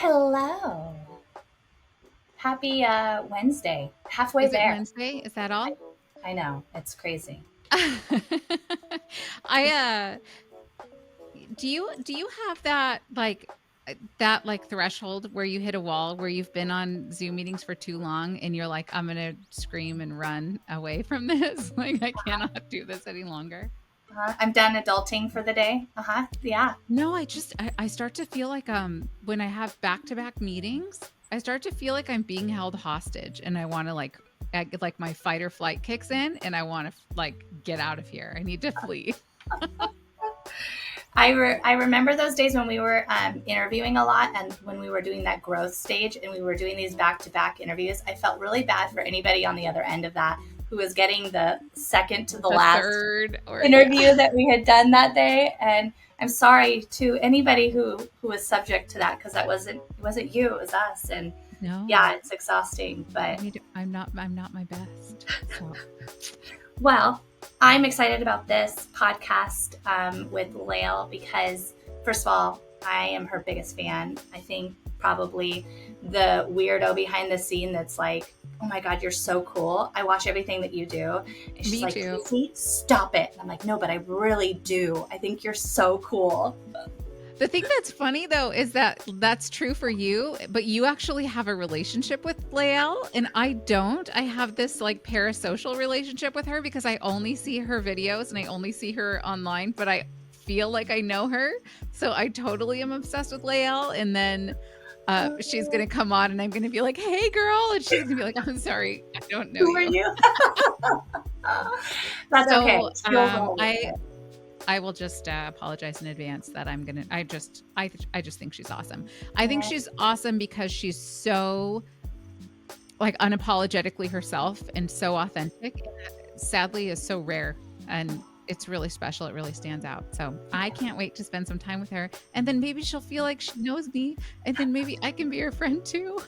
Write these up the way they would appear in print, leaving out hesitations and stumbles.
Hello. Happy Wednesday. Halfway Is it there. Wednesday? Is that all? I know. It's crazy. I do you have that threshold where you hit a wall where you've been on Zoom meetings for too long and you're like, I'm gonna scream and run away from this. Like I cannot do this any longer. I'm done adulting for the day. Yeah. No, I start to feel like when I have back-to-back meetings, I start to feel like I'm being held hostage and I want to like my fight or flight kicks in and I want to like get out of here. I need to flee. I remember those days when we were interviewing a lot and when we were doing that growth stage and we were doing these back to back interviews. I felt really bad for anybody on the other end of that who was getting the second to the The last third or yeah. interview that we had done that day. And I'm sorry to anybody who was subject to that because it wasn't you, it was us. And No. yeah, it's exhausting. But I'm not my best. So well, I'm excited about this podcast with Lael because, first of all, I am her biggest fan. I think probably the weirdo behind the scene that's like, oh my God, you're so cool. I watch everything that you do. And she's me like, too. Casey, stop it. And I'm like, no, but I really do. I think you're so cool. The thing that's funny though is that that's true for you, but you actually have a relationship with Lael and I don't. I have this like parasocial relationship with her because I only see her videos and I only see her online, but I feel like I know her. So I totally am obsessed with Lael and then she's going to come on and I'm going to be like, "Hey girl." And she's going to be like, "I'm sorry. I don't know Who are you." you? That's okay. So, She'll roll with I it. I will just apologize in advance that I'm gonna. I just think she's awesome. I think Oh, she's awesome because she's so like unapologetically herself and so authentic. And that, sadly, is so rare and it's really special. It really stands out. So I can't wait to spend some time with her, and then maybe she'll feel like she knows me, and then maybe I can be her friend too.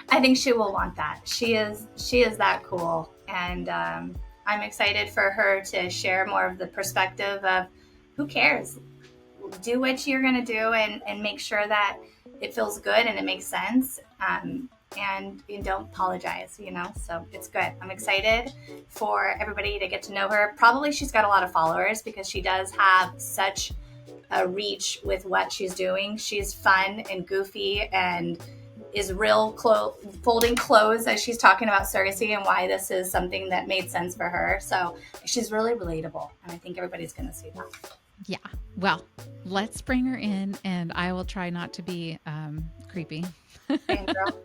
I think she will want that. She is that cool, and I'm excited for her to share more of the perspective of who cares. Do what you're gonna do, and make sure that it feels good and it makes sense. And you don't apologize, So it's good. I'm excited for everybody to get to know her. Probably she's got a lot of followers because she does have such a reach with what she's doing. She's fun and goofy and is folding clothes as she's talking about surrogacy and why this is something that made sense for her. So she's really relatable, and I think everybody's going to see that. Yeah. Well, let's bring her in, and I will try not to be creepy. And girl,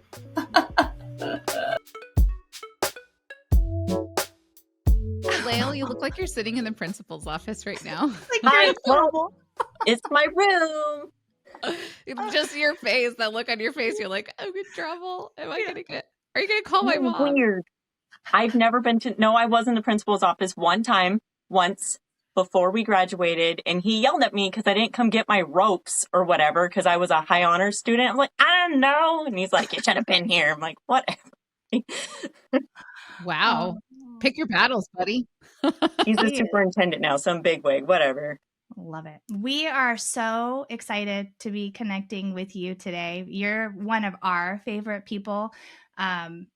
Lael, you look like you're sitting in the principal's office right now. like you're Hi, in well, trouble. it's my room. Just your face, that look on your face, you're like, I'm in trouble. Are you gonna call my You're mom? weird. I've never been to, no, I was in the principal's office once before we graduated, and he yelled at me because I didn't come get my ropes or whatever because I was a high honor student. I'm like, I don't know. And he's like, you should have been here. I'm like, whatever. Wow. Pick your battles, buddy. He's the superintendent now, some bigwig, whatever. Love it. We are so excited to be connecting with you today. You're one of our favorite people. And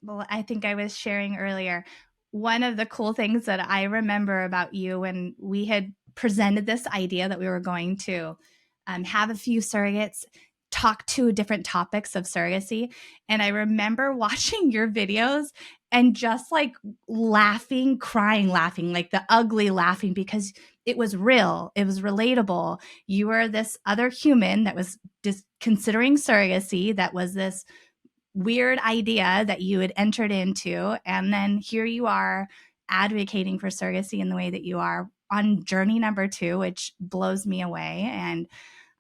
well, I think I was sharing earlier, one of the cool things that I remember about you when we had presented this idea that we were going to have a few surrogates talk to different topics of surrogacy. And I remember watching your videos and just like laughing, crying, laughing, like the ugly laughing because it was real. It was relatable. You were this other human that was just considering surrogacy, that was this weird idea that you had entered into. And then here you are advocating for surrogacy in the way that you are on journey number 2, which blows me away. And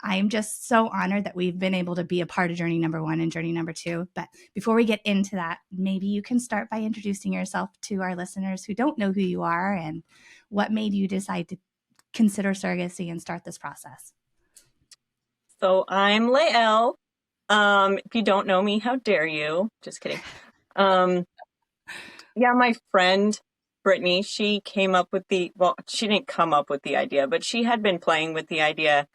I'm just so honored that we've been able to be a part of journey number 1 and journey number 2. But before we get into that, maybe you can start by introducing yourself to our listeners who don't know who you are and what made you decide to consider surrogacy and start this process. So I'm Lael. If you don't know me, how dare you? Just kidding. Yeah, my friend Brittany, she came up with she didn't come up with the idea, but she had been playing with the idea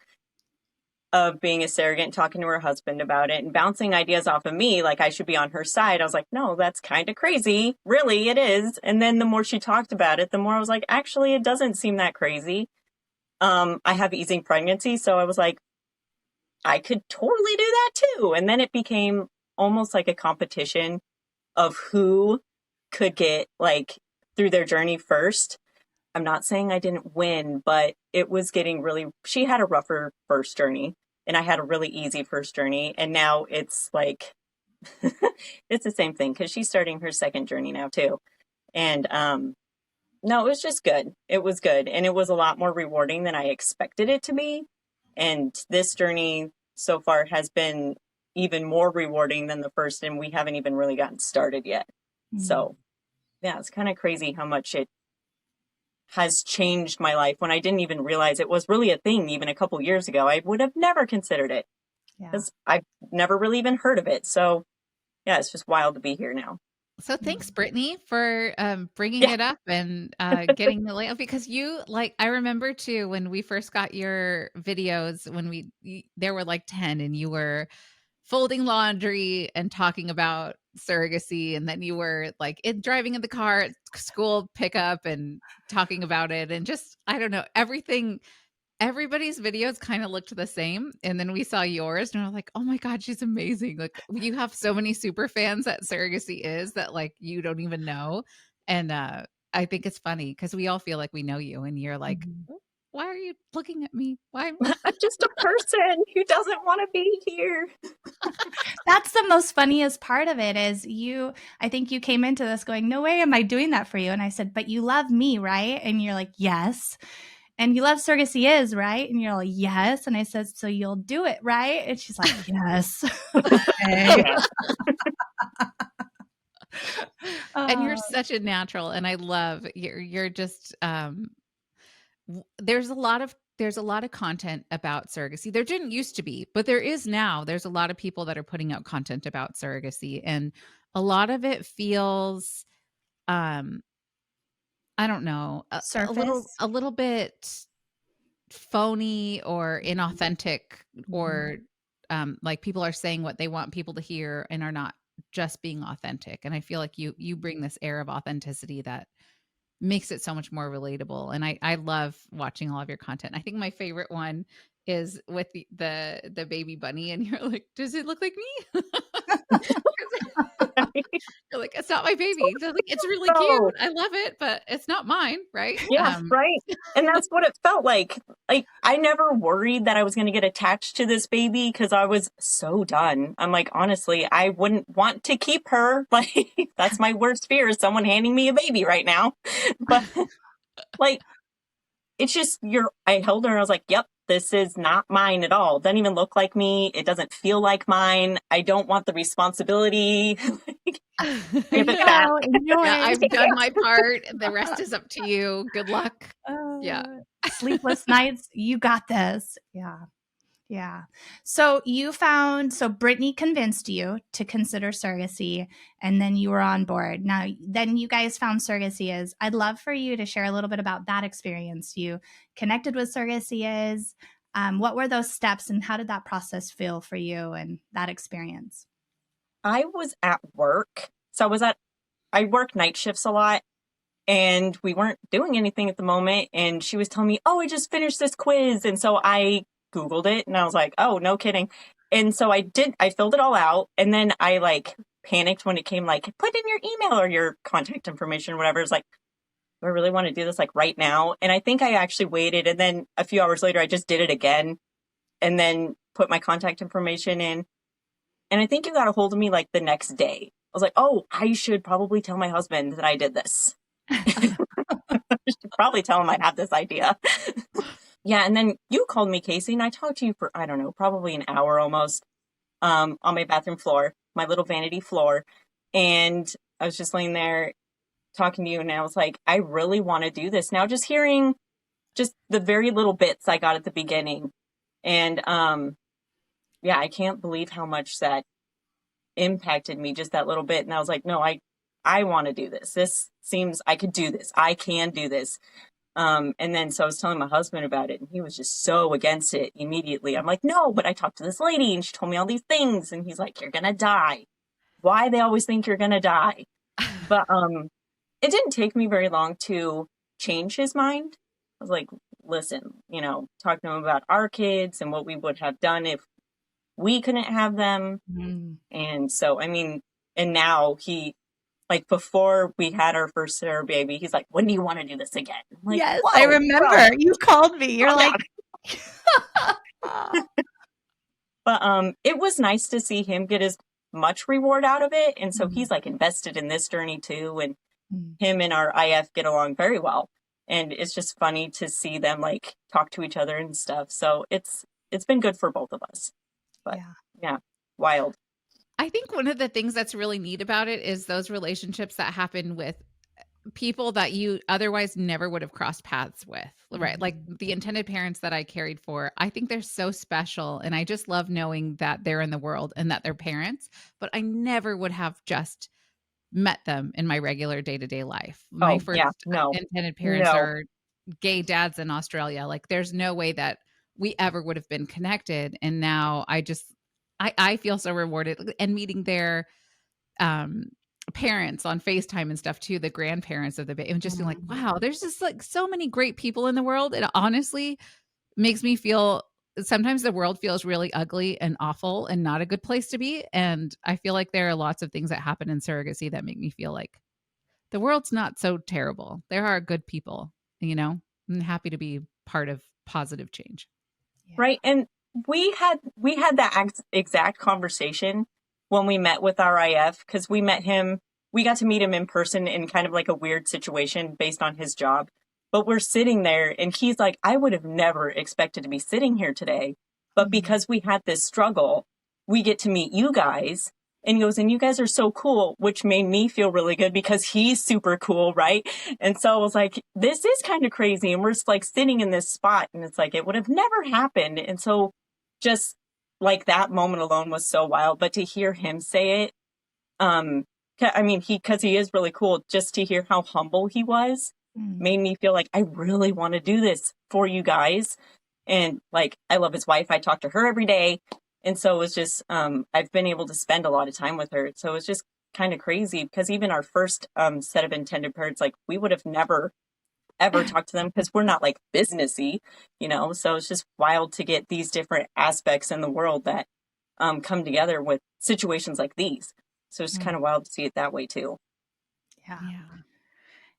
of being a surrogate and talking to her husband about it and bouncing ideas off of me, like I should be on her side. I was like, no, that's kind of crazy. Really, it is. And then the more she talked about it, the more I was like, actually, it doesn't seem that crazy. I have easing pregnancy, so I was like, I could totally do that too. And then it became almost like a competition of who could get like through their journey first. I'm not saying I didn't win, but it was getting really, she had a rougher first journey and I had a really easy first journey. And now it's like, it's the same thing because she's starting her second journey now too. And no, it was just good. It was good. And it was a lot more rewarding than I expected it to be. And this journey so far has been even more rewarding than the first. And we haven't even really gotten started yet. So yeah, it's kind of crazy how much it has changed my life when I didn't even realize it was really a thing even a couple years ago. I would have never considered it because I've never really even heard of it. So yeah, it's just wild to be here now. So thanks, Brittany, for bringing it up and getting the layout, because you, like, I remember too, when we first got your videos, when there were like 10 and you were folding laundry and talking about surrogacy, and then you were like driving in the car at school pickup and talking about it, and just, I don't know, everybody's videos kind of looked the same. And then we saw yours and I was like, oh my God, she's amazing. Like, you have so many super fans that Surrogacy is that like you don't even know. And I think it's funny because we all feel like we know you and you're like, why are you looking at me? Why? I'm just a person who doesn't want to be here. That's the most funniest part of it is I think you came into this going, no way am I doing that for you. And I said, but you love me, right? And you're like, yes. And you love Surrogacy is, right? And you're like, yes. And I said, so you'll do it, right? And she's like, yes. Okay. And you're such a natural. And I love you're just there's a lot of content about surrogacy. There didn't used to be, but there is now. There's a lot of people that are putting out content about surrogacy, and a lot of it feels I don't know, a little bit phony or inauthentic, or like people are saying what they want people to hear and are not just being authentic. And I feel like you bring this air of authenticity that makes it so much more relatable. And I love watching all of your content. I think my favorite one is with the baby bunny, and you're like, does it look like me? You're like, it's not my baby. They're like, it's really cute. I love it, but it's not mine, right? Yeah, right. And that's what it felt like. Like, I never worried that I was going to get attached to this baby because I was so done. I'm like, honestly, I wouldn't want to keep her. Like, that's my worst fear is someone handing me a baby right now. But like, it's just I held her and I was like, yep, this is not mine at all. It doesn't even look like me. It doesn't feel like mine. I don't want the responsibility. I've done my part. The rest is up to you. Good luck. Sleepless nights. You got this. Yeah. Yeah. So Brittany convinced you to consider surrogacy, and then you were on board. Now, then you guys found Surrogacy is. I'd love for you to share a little bit about that experience. You connected with Surrogacy is. What were those steps and how did that process feel for you and that experience? I was at work. So I work night shifts a lot. And we weren't doing anything at the moment. And she was telling me, oh, I just finished this quiz. And so I Googled it and I was like, oh, no kidding. And so I filled it all out. And then I like panicked when it came like, put in your email or your contact information or whatever. It's like, do I really want to do this like right now? And I think I actually waited. And then a few hours later, I just did it again and then put my contact information in. And I think you got a hold of me like the next day. I was like, oh, I should probably tell my husband that I did this. I should probably tell him I have this idea. Yeah. And then you called me, Casey, and I talked to you for, I don't know, probably an hour almost, on my bathroom floor, my little vanity floor. And I was just laying there talking to you. And I was like, I really want to do this now, just hearing just the very little bits I got at the beginning. And, yeah, I can't believe how much that impacted me, just that little bit. And I was like, no, I want to do this. This seems I could do this. I can do this. And then so I was telling my husband about it, and he was just so against it immediately. I'm like, no, but I talked to this lady and she told me all these things. And he's like, you're going to die. Why they always think you're going to die. But it didn't take me very long to change his mind. I was like, listen, talking to him about our kids and what we would have done if we couldn't have them. Mm. And so, I mean, and now he, like before we had our first Sarah baby, he's like, when do you want to do this again? I'm like, Yes, I remember. You called me. You're like, but it was nice to see him get as much reward out of it. And so he's like invested in this journey too. And him and our IF get along very well. And it's just funny to see them like talk to each other and stuff. So it's been good for both of us. But yeah, wild. I think one of the things that's really neat about it is those relationships that happen with people that you otherwise never would have crossed paths with, right? Like the intended parents that I cared for, I think they're so special. And I just love knowing that they're in the world and that they're parents, but I never would have just met them in my regular day-to-day life. My first intended parents are gay dads in Australia. Like there's no way that we ever would have been connected. And now I feel so rewarded, and meeting their parents on FaceTime and stuff too, the grandparents of the baby, and just being like, wow, there's just like so many great people in the world. It honestly makes me feel sometimes the world feels really ugly and awful and not a good place to be. And I feel like there are lots of things that happen in surrogacy that make me feel like the world's not so terrible. There are good people, I'm happy to be part of positive change. Yeah. Right. And we had that exact conversation when we met with our IF, because we got to meet him in person in kind of like a weird situation based on his job. But we're sitting there and he's like, I would have never expected to be sitting here today. But because we had this struggle, we get to meet you guys. And he goes, and you guys are so cool, which made me feel really good because he's super cool, right? And so I was like, this is kind of crazy. And we're just like sitting in this spot, and it's like, it would have never happened. And so just like that moment alone was so wild. But to hear him say it, I mean, because he is really cool, just to hear how humble he was made me feel like I really want to do this for you guys. And like, I love his wife. I talk to her every day. And so it was just, I've been able to spend a lot of time with her. So it was just kind of crazy because even our first set of intended parents, like we would have never, ever talked to them because we're not like businessy, so it's just wild to get these different aspects in the world that come together with situations like these. So it's kind of wild to see it that way too. Yeah.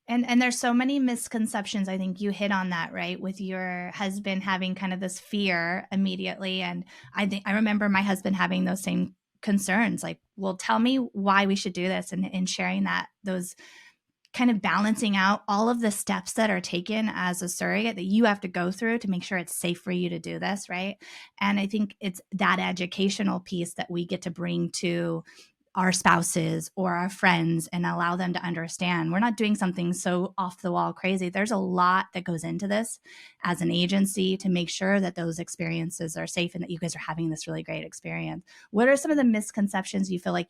And there's so many misconceptions. I think you hit on that, right? With your husband having kind of this fear immediately. And I remember my husband having those same concerns, like, well, tell me why we should do this, and sharing those kind of balancing out all of the steps that are taken as a surrogate that you have to go through to make sure it's safe for you to do this, right? And I think it's that educational piece that we get to bring to our spouses or our friends and allow them to understand we're not doing something so off the wall crazy. There's a lot that goes into this as an agency to make sure that those experiences are safe and that you guys are having this really great experience. What are some of the misconceptions you feel like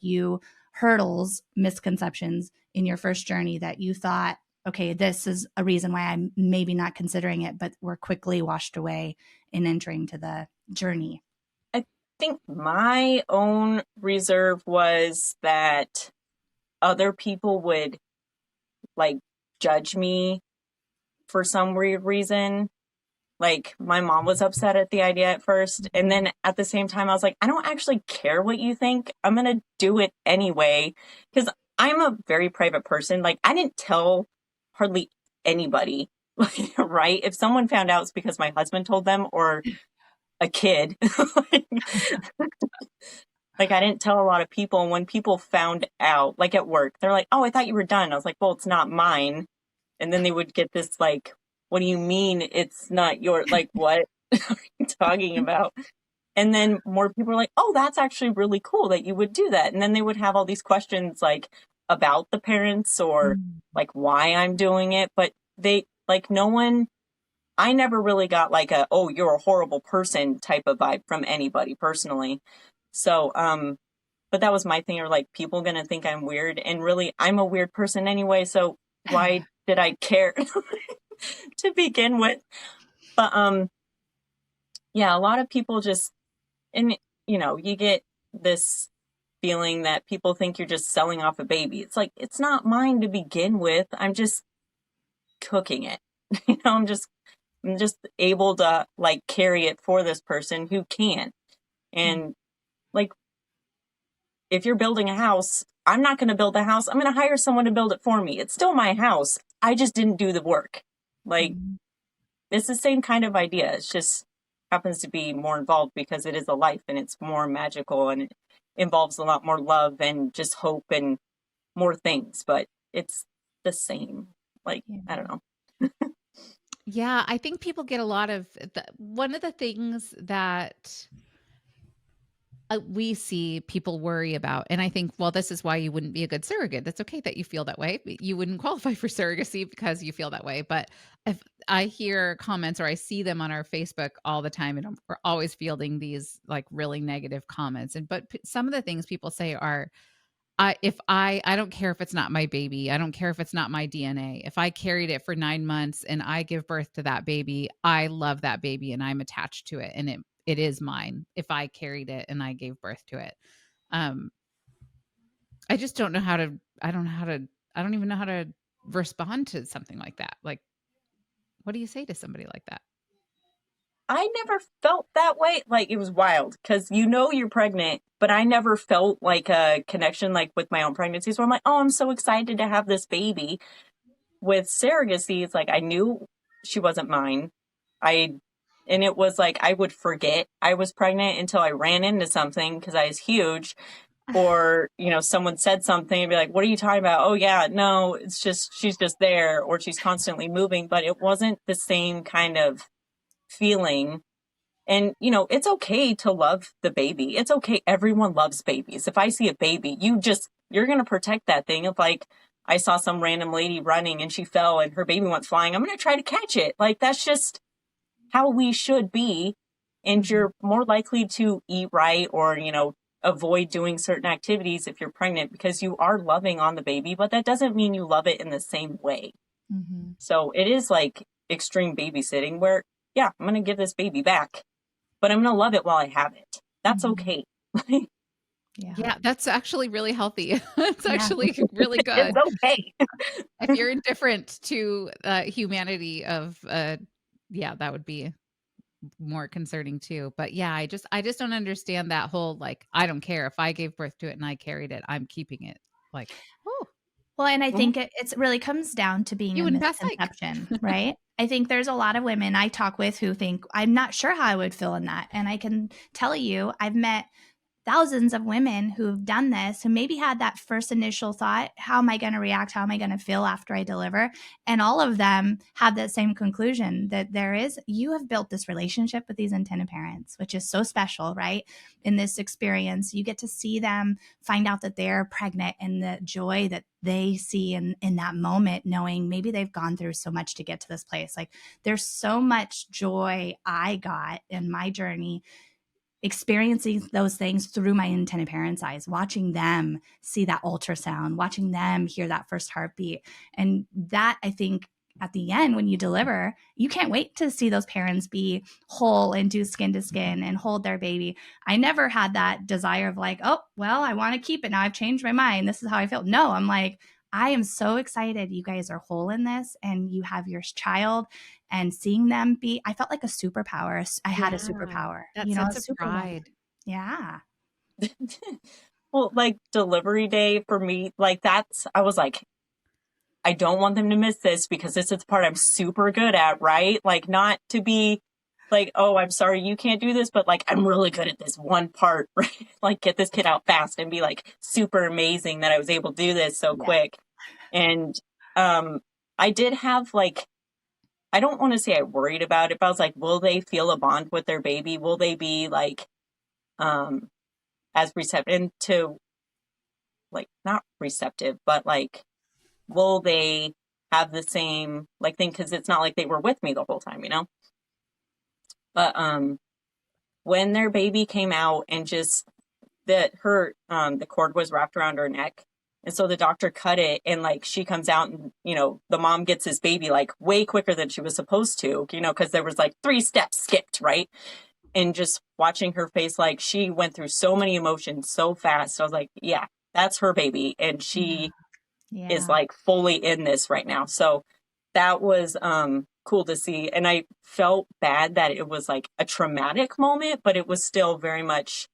misconceptions in your first journey that you thought, okay, this is a reason why I'm maybe not considering it, but were quickly washed away in entering to the journey? I think my own reserve was that other people would like judge me for some weird reason. Like my mom was upset at the idea at first. And then at the same time, I was like, I don't actually care what you think. I'm going to do it anyway. Because I'm a very private person. Like I didn't tell hardly anybody, right? If someone found out, it's because my husband told them or a kid. Like I didn't tell a lot of people. And when people found out, like at work, they're like, oh, I thought you were done. I was like, well, it's not mine. And then they would get this like, what do you mean it's not your, like, what are you talking about? And then more people were like, oh, that's actually really cool that you would do that. And then they would have all these questions like about the parents or like why I'm doing it. But they like no one, I never really got like a, oh, you're a horrible person type of vibe from anybody personally. So, but that was my thing, or like people going to think I'm weird, and really I'm a weird person anyway. So why did I care? to begin with. But yeah, a lot of people just, and you get this feeling that people think you're just selling off a baby. It's like, it's not mine to begin with. I'm just cooking it. I'm just able to like carry it for this person who can. And like, if you're building a house, I'm not going to build the house. I'm going to hire someone to build it for me. It's still my house. I just didn't do the work. Like, it's the same kind of idea. It's just happens to be more involved because it is a life and it's more magical and it involves a lot more love and just hope and more things. But it's the same. Like, I don't know. Yeah, I think people get a lot of one of the things that we see people worry about. And I think, well, this is why you wouldn't be a good surrogate. That's okay that you feel that way. You wouldn't qualify for surrogacy because you feel that way. But if I hear comments or I see them on our Facebook all the time, and we're always fielding these like really negative comments. But some of the things people say are, I don't care if it's not my baby. I don't care if it's not my DNA. If I carried it for 9 months and I give birth to that baby, I love that baby and I'm attached to it. And it is mine if I carried it and I gave birth to it. I just don't know how to, I don't even know how to respond to something like that. Like, what do you say to somebody like that? I never felt that way. Like, it was wild because you're pregnant, but I never felt like a connection like with my own pregnancies where I'm like, oh, I'm so excited to have this baby. With surrogacy, it's like I knew she wasn't mine. And it was like I would forget I was pregnant until I ran into something because I was huge. Or, someone said something and be like, what are you talking about? Oh, yeah, no, it's just she's just there or she's constantly moving. But it wasn't the same kind of feeling. And, it's okay to love the baby. It's okay. Everyone loves babies. If I see a baby, you're going to protect that thing. If like I saw some random lady running and she fell and her baby went flying, I'm going to try to catch it. Like, that's just how we should be. And you're more likely to eat right or, avoid doing certain activities if you're pregnant because you are loving on the baby, but that doesn't mean you love it in the same way. So it is like extreme babysitting where, yeah, I'm going to give this baby back, but I'm going to love it while I have it. That's okay. Yeah, that's actually really healthy. It's actually really good. It's okay. If you're indifferent to humanity of, yeah, that would be more concerning too. But yeah, I just don't understand that whole like I don't care if I gave birth to it and I carried it, I'm keeping it. Like, oh, Well, and I think it really comes down to being you a wouldn't pass psych. misconception, right? I think there's a lot of women I talk with who think I'm not sure how I would feel in that, and I can tell you, I've met thousands of women who've done this, who maybe had that first initial thought, how am I going to react? How am I going to feel after I deliver? And all of them have that same conclusion that you have built this relationship with these intended parents, which is so special, right? In this experience, you get to see them find out that they're pregnant and the joy that they see in that moment, knowing maybe they've gone through so much to get to this place. Like, there's so much joy I got in my journey experiencing those things through my intended parents' eyes, watching them see that ultrasound, watching them hear that first heartbeat. And that, I think, at the end, when you deliver, you can't wait to see those parents be whole and do skin to skin and hold their baby. I never had that desire of like, oh, well, I want to keep it now. I've changed my mind. This is how I feel. No, I'm like, I am so excited you guys are whole in this and you have your child, and seeing them I felt like a superpower. I had a superpower. That sense of pride. Yeah. Well, like delivery day for me, like I was like, I don't want them to miss this because this is the part I'm super good at, right? Like, not to be like, oh, I'm sorry you can't do this, but like, I'm really good at this one part, right? Like, get this kid out fast and be like super amazing that I was able to do this so quick. And I did have like, I don't want to say I worried about it, but I was like, will they feel a bond with their baby? Will they be like, as receptive to like, not receptive, but like, will they have the same like thing? Cause it's not like they were with me the whole time, but, when their baby came out and just the cord was wrapped around her neck And so the doctor cut it, and like she comes out and, you know, the mom gets his baby like way quicker than she was supposed to, you know, because there was like 3 steps skipped, right? And just watching her face, like she went through so many emotions so fast. So I was like, yeah, that's her baby. And she is like fully in this right now. So that was cool to see. And I felt bad that it was like a traumatic moment, but it was still very much,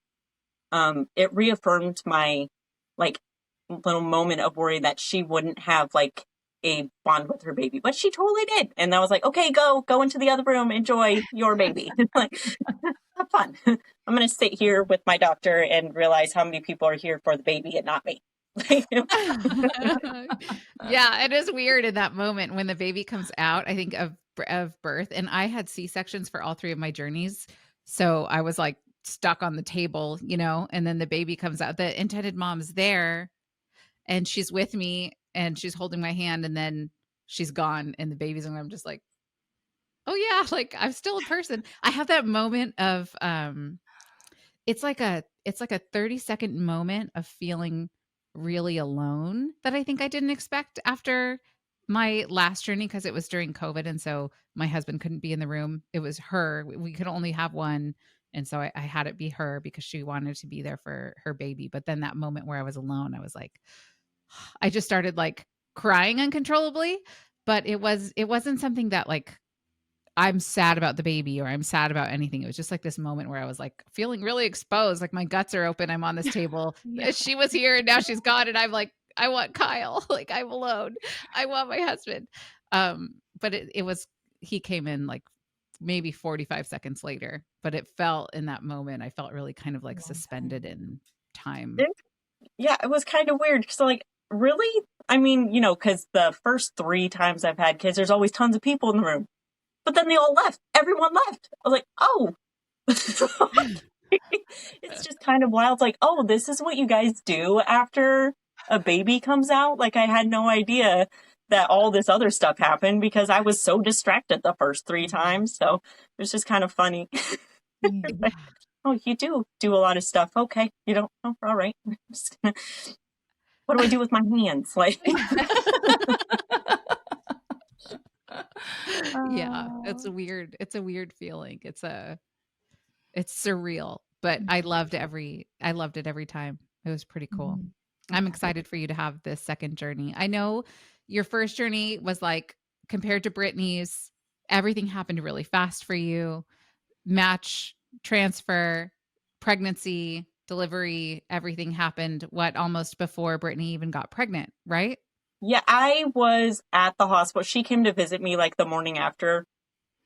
it reaffirmed my like little moment of worry that she wouldn't have like a bond with her baby, but she totally did. And I was like, okay, go into the other room, enjoy your baby. Like, have fun. I'm going to sit here with my doctor and realize how many people are here for the baby and not me. Yeah, it is weird in that moment when the baby comes out, I think of birth. And I had C-sections for all 3 of my journeys. So I was like stuck on the table, you know, and then the baby comes out. The intended mom's there and she's with me and she's holding my hand, and then she's gone and the baby's, and I'm just like, oh yeah, like I'm still a person. I have that moment of it's like a 30-second moment of feeling really alone that I think I didn't expect after my last journey, because it was during COVID. And so my husband couldn't be in the room. It was her. We could only have one. And so I had it be her because she wanted to be there for her baby. But then that moment where I was alone, I was like, I just started like crying uncontrollably. But it wasn't something that like I'm sad about the baby or I'm sad about anything. It was just like this moment where I was like feeling really exposed. Like my guts are open. I'm on this table. She was here and now she's gone. And I'm like, I want Kyle. Like I'm alone. I want my husband. But it was, he came in like maybe 45 seconds later, but it felt in that moment, I felt really kind of like suspended in time. Yeah, it was kind of weird. So like, really? I mean, you know, because the first 3 times I've had kids, there's always tons of people in the room. But then they all left. Everyone left. I was like, oh. It's just kind of wild. It's like, oh, this is what you guys do after a baby comes out? Like, I had no idea that all this other stuff happened because I was so distracted the first 3 times. So it was just kind of funny. Like, oh, you do a lot of stuff. Okay. You don't? Oh, all right. What do I do with my hands? Like, Yeah, it's a weird feeling. It's surreal, but I loved it every time. It was pretty cool. I'm excited for you to have this second journey. I know your first journey was like, compared to Brittany's, everything happened really fast for you. Match, transfer, pregnancy, delivery, everything happened almost before Brittany even got pregnant, right? yeah, I was at the hospital. She came to visit me like the morning after,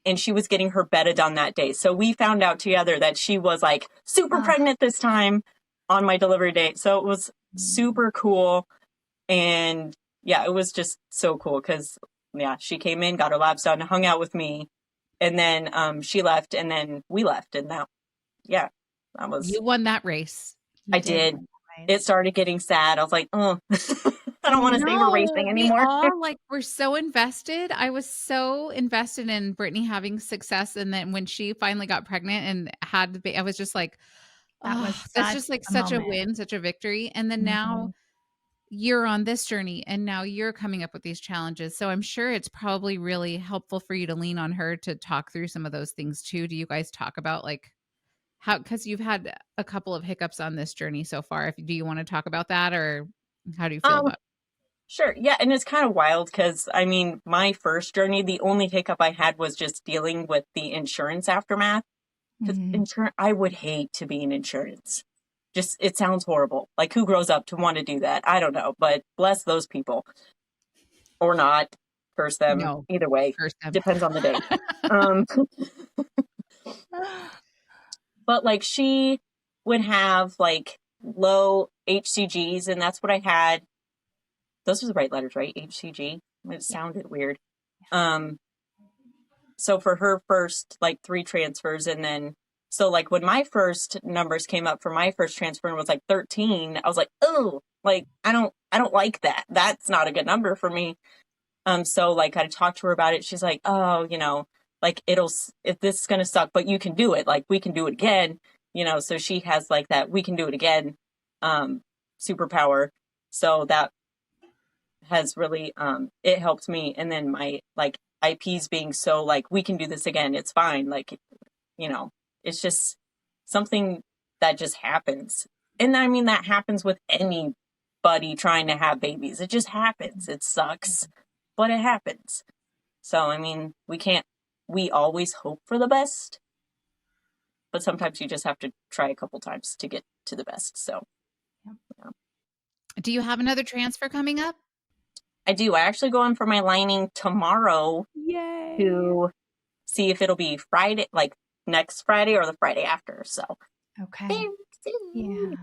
and she was getting her beta done that day. So we found out together that she was like super pregnant this time on my delivery date. So it was super cool. And yeah, it was just so cool because, yeah, she came in, got her labs done, hung out with me. And then she left, and then we left. And that was. You won that race. I did. It started getting sad. I was like, oh, I don't want to say we're racing anymore. We're so invested. I was so invested in Brittany having success. And then when she finally got pregnant and had the baby, I was just like, that's just like such a win, such a victory. And then now you're on this journey and now you're coming up with these challenges. So I'm sure it's probably really helpful for you to lean on her to talk through some of those things too. Do you guys talk about like how, because you've had a couple of hiccups on this journey so far. Do you want to talk about that, or how do you feel about it? Sure. Yeah. And it's kind of wild because, I mean, my first journey, the only hiccup I had was just dealing with the insurance aftermath. Because I would hate to be in insurance. Just, it sounds horrible. Like, who grows up to want to do that? I don't know. But bless those people. Or not. Curse them. No, either way. Curse them. Depends on the day. But like, she would have like low HCGs, and that's what I had. Those are the right letters, right? HCG. It sounded weird. So for her first like 3 transfers, and then so like when my first numbers came up for my first transfer and was like 13, I was like, oh, like I don't like that. That's not a good number for me. So like I talked to her about it. She's like, oh, you know, like if this is gonna suck, but you can do it. Like we can do it again. You know, so she has like that we can do it again superpower. So that has really, it helped me. And then my like IPs being so like, we can do this again. It's fine. Like, you know, it's just something that just happens. And I mean, that happens with anybody trying to have babies. It just happens. It sucks, but it happens. So, I mean, we always hope for the best, but sometimes you just have to try a couple times to get to the best. So, yeah. Do you have another transfer coming up? I do. I actually go in for my lining tomorrow. Yay. To see if it'll be Friday, like next Friday or the Friday after. So, okay. Yeah.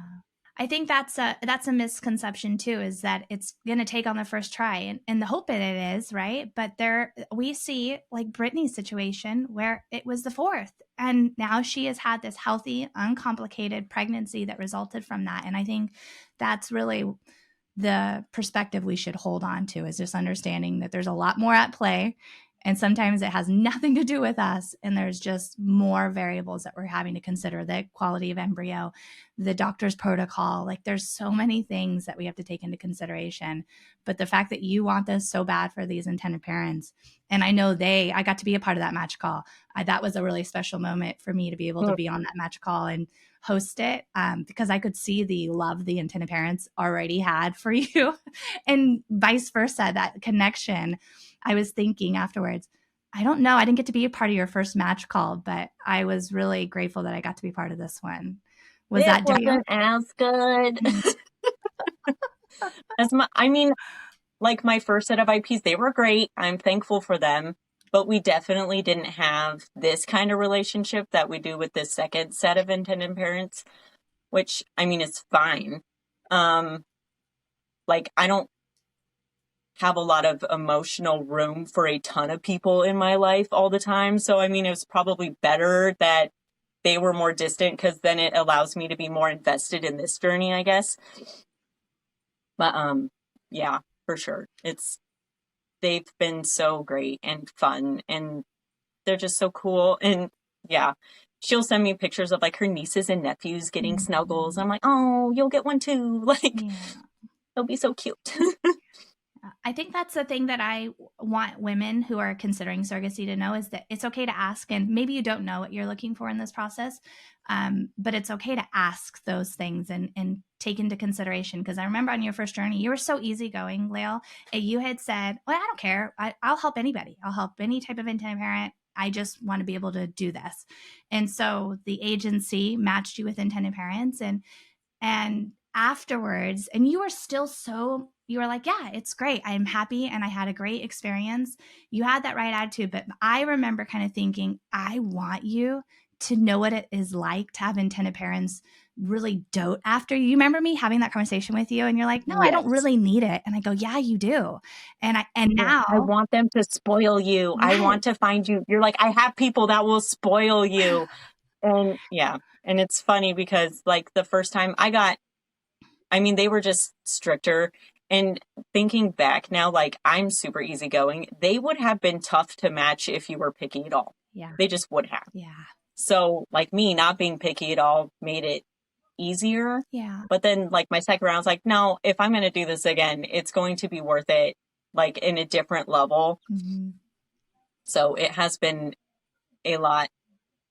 I think that's a misconception too, is that it's going to take on the first try, and the hope it is, right? But we see like Brittany's situation where it was the fourth, and now she has had this healthy, uncomplicated pregnancy that resulted from that. And I think that's really the perspective we should hold on to, is just understanding that there's a lot more at play. And sometimes it has nothing to do with us. And there's just more variables that we're having to consider: the quality of embryo, the doctor's protocol. Like, there's so many things that we have to take into consideration. But the fact that you want this so bad for these intended parents, and I know I got to be a part of that match call. That was a really special moment for me to be able to be on that match call and host it, because I could see the love the intended parents already had for you, and vice versa, that connection. I was thinking afterwards, I don't know, I didn't get to be a part of your first match call, but I was really grateful that I got to be part of this one. Was that wasn't as good as I mean, like my first set of IPs, they were great. I'm thankful for them, but we definitely didn't have this kind of relationship that we do with this second set of intended parents, which, I mean, it's fine. Like, I don't have a lot of emotional room for a ton of people in my life all the time. So, I mean, it was probably better that they were more distant, because then it allows me to be more invested in this journey, I guess. But, yeah, for sure. They've been so great and fun, and they're just so cool. And yeah, she'll send me pictures of like her nieces and nephews getting snuggles. I'm like, oh, you'll get one too. Like, they'll be so cute. I think that's the thing that I want women who are considering surrogacy to know, is that it's okay to ask. And maybe you don't know what you're looking for in this process, but it's okay to ask those things and take into consideration. Because I remember on your first journey, you were so easygoing, Lael. And you had said, well, I don't care. I'll help anybody. I'll help any type of intended parent. I just want to be able to do this. And so the agency matched you with intended parents, and afterwards, and you were still you were like, yeah, it's great. I'm happy and I had a great experience. You had that right attitude. But I remember kind of thinking, I want you to know what it is like to have intended parents really dote after you. You remember me having that conversation with you, and you're like, no, yes, I don't really need it. And I go, yeah, you do. Now I want them to spoil you. Yes. I want to find you. You're like, I have people that will spoil you. And yeah. And it's funny because like the first time they were just stricter. And thinking back now, like, I'm super easygoing. They would have been tough to match if you were picky at all. Yeah. They just would have. Yeah. So like me not being picky at all made it easier. Yeah. But then like my second round, I was like, no, if I'm going to do this again, it's going to be worth it, like in a different level. Mm-hmm. So it has been a lot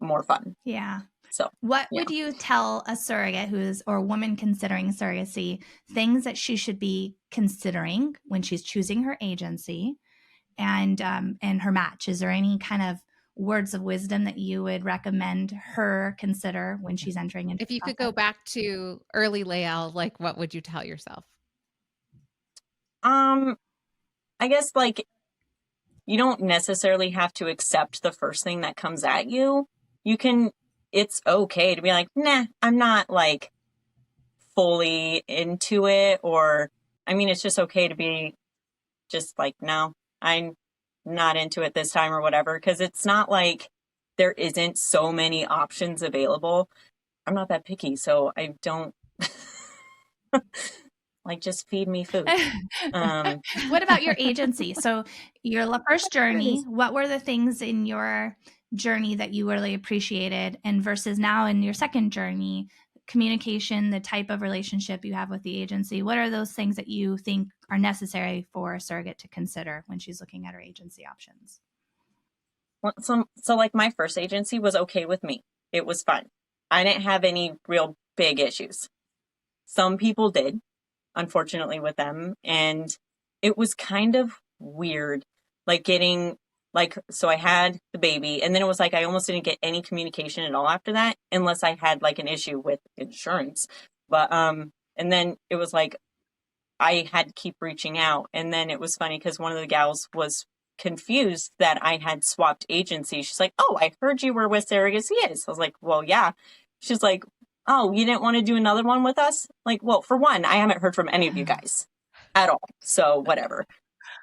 more fun. Yeah. So what would you tell a surrogate or a woman considering surrogacy, things that she should be considering when she's choosing her agency and her match? Is there any kind of words of wisdom that you would recommend her consider when she's entering into? If you could go back to early Lael, like what would you tell yourself? I guess like you don't necessarily have to accept the first thing that comes at you. It's okay to be like, nah, I'm not like fully into it. Or, I mean, it's just okay to be just like, no, I'm not into it this time or whatever. Cause it's not like there isn't so many options available. I'm not that picky. So I don't like, just feed me food. What about your agency? So your first journey, what were the things in your journey that you really appreciated, and versus now in your second journey, communication, the type of relationship you have with the agency, what are those things that you think are necessary for a surrogate to consider when she's looking at her agency options? Well, so like my first agency was okay with me. It was fun. I didn't have any real big issues. Some people did, unfortunately, with them. And it was kind of weird, like getting so I had the baby, and then it was like I almost didn't get any communication at all after that, unless I had like an issue with insurance. But and then it was like I had to keep reaching out. And then it was funny because one of the gals was confused that I had swapped agency. She's like, "Oh, I heard you were with Surrogacy." I was like, "Well, yeah." She's like, "Oh, you didn't want to do another one with us?" Like, well, for one, I haven't heard from any of you guys at all. So whatever.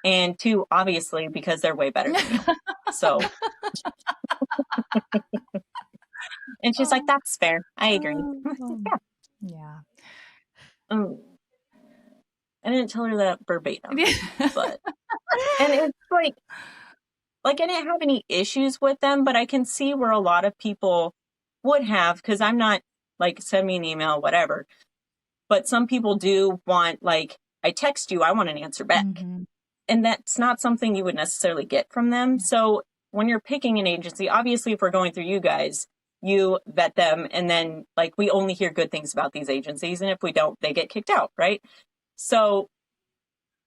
And two, obviously, because they're way better than you. So, and she's like, "That's fair. I agree." Yeah. Yeah. I didn't tell her that verbatim, but, and it's like I didn't have any issues with them, but I can see where a lot of people would have, because I'm not like, send me an email, whatever. But some people do want, like, I text you, I want an answer back. Mm-hmm. And that's not something you would necessarily get from them. Yeah. So when you're picking an agency, obviously, if we're going through you guys, you vet them. And then, like, we only hear good things about these agencies. And if we don't, they get kicked out, right? So,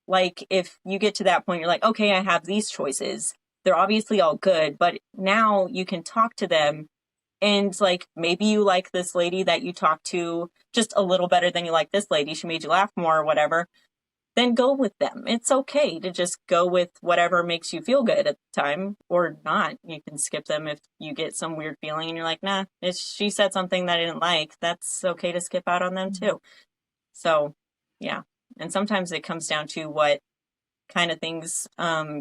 like, if you get to that point, you're like, okay, I have these choices. They're obviously all good, but now you can talk to them. And like, maybe you like this lady that you talked to just a little better than you like this lady. She made you laugh more or whatever. Then go with them. It's okay to just go with whatever makes you feel good at the time, or not. You can skip them if you get some weird feeling and you're like, nah, she said something that I didn't like. That's okay to skip out on them too. So yeah. And sometimes it comes down to what kind of things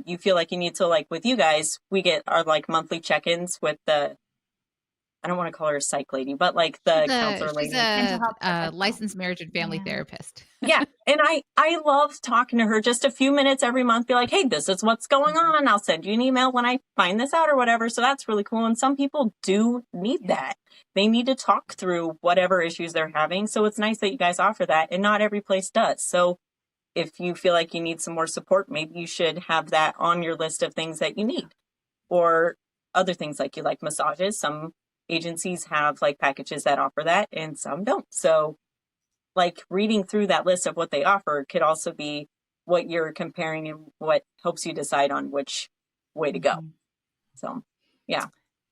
you feel like you need to, like with you guys, we get our like monthly check-ins with the, I don't want to call her a psych lady, but like the counselor lady. She's a licensed marriage and family therapist. Yeah. And I love talking to her just a few minutes every month, be like, hey, this is what's going on. I'll send you an email when I find this out or whatever. So that's really cool. And some people do need that. They need to talk through whatever issues they're having. So it's nice that you guys offer that, and not every place does. So if you feel like you need some more support, maybe you should have that on your list of things that you need, or other things like you like massages. Some agencies have like packages that offer that and some don't. So like reading through that list of what they offer could also be what you're comparing and what helps you decide on which way to go. So, yeah.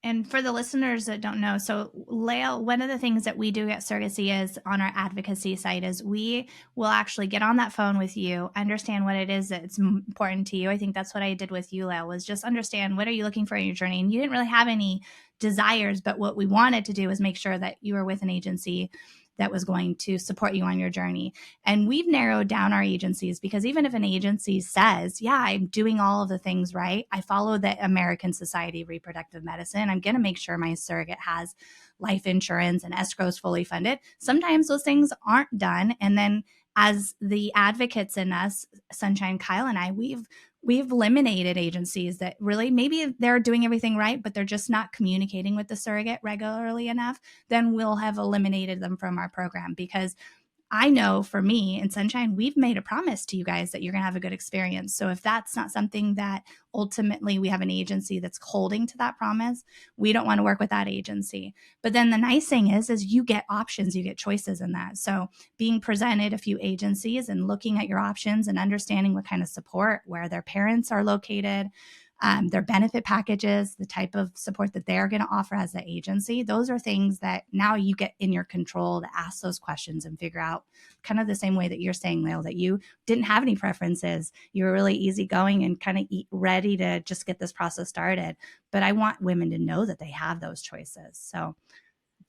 And for the listeners that don't know, so Lael, one of the things that we do at Surrogacy is on our advocacy site is we will actually get on that phone with you, understand what it is that's important to you. I think that's what I did with you, Lael, was just understand what are you looking for in your journey. And you didn't really have any desires, but what we wanted to do was make sure that you were with an agency that was going to support you on your journey. And we've narrowed down our agencies, because even if an agency says, yeah, I'm doing all of the things right, I follow the American Society of Reproductive Medicine, I'm going to make sure my surrogate has life insurance and escrow is fully funded. Sometimes those things aren't done. And then as the advocates in us, Sunshine, Kyle, and I, we've eliminated agencies that really maybe they're doing everything right, but they're just not communicating with the surrogate regularly enough. Then we'll have eliminated them from our program, because I know for me and Sunshine, we've made a promise to you guys that you're going to have a good experience. So if that's not something that ultimately we have an agency that's holding to that promise, we don't want to work with that agency. But then the nice thing is you get options, you get choices in that. So being presented a few agencies and looking at your options and understanding what kind of support, where their parents are located, their benefit packages, the type of support that they're going to offer as an agency. Those are things that now you get in your control to ask those questions and figure out, kind of the same way that you're saying, Lael, that you didn't have any preferences. You were really easygoing and kind of ready to just get this process started. But I want women to know that they have those choices. So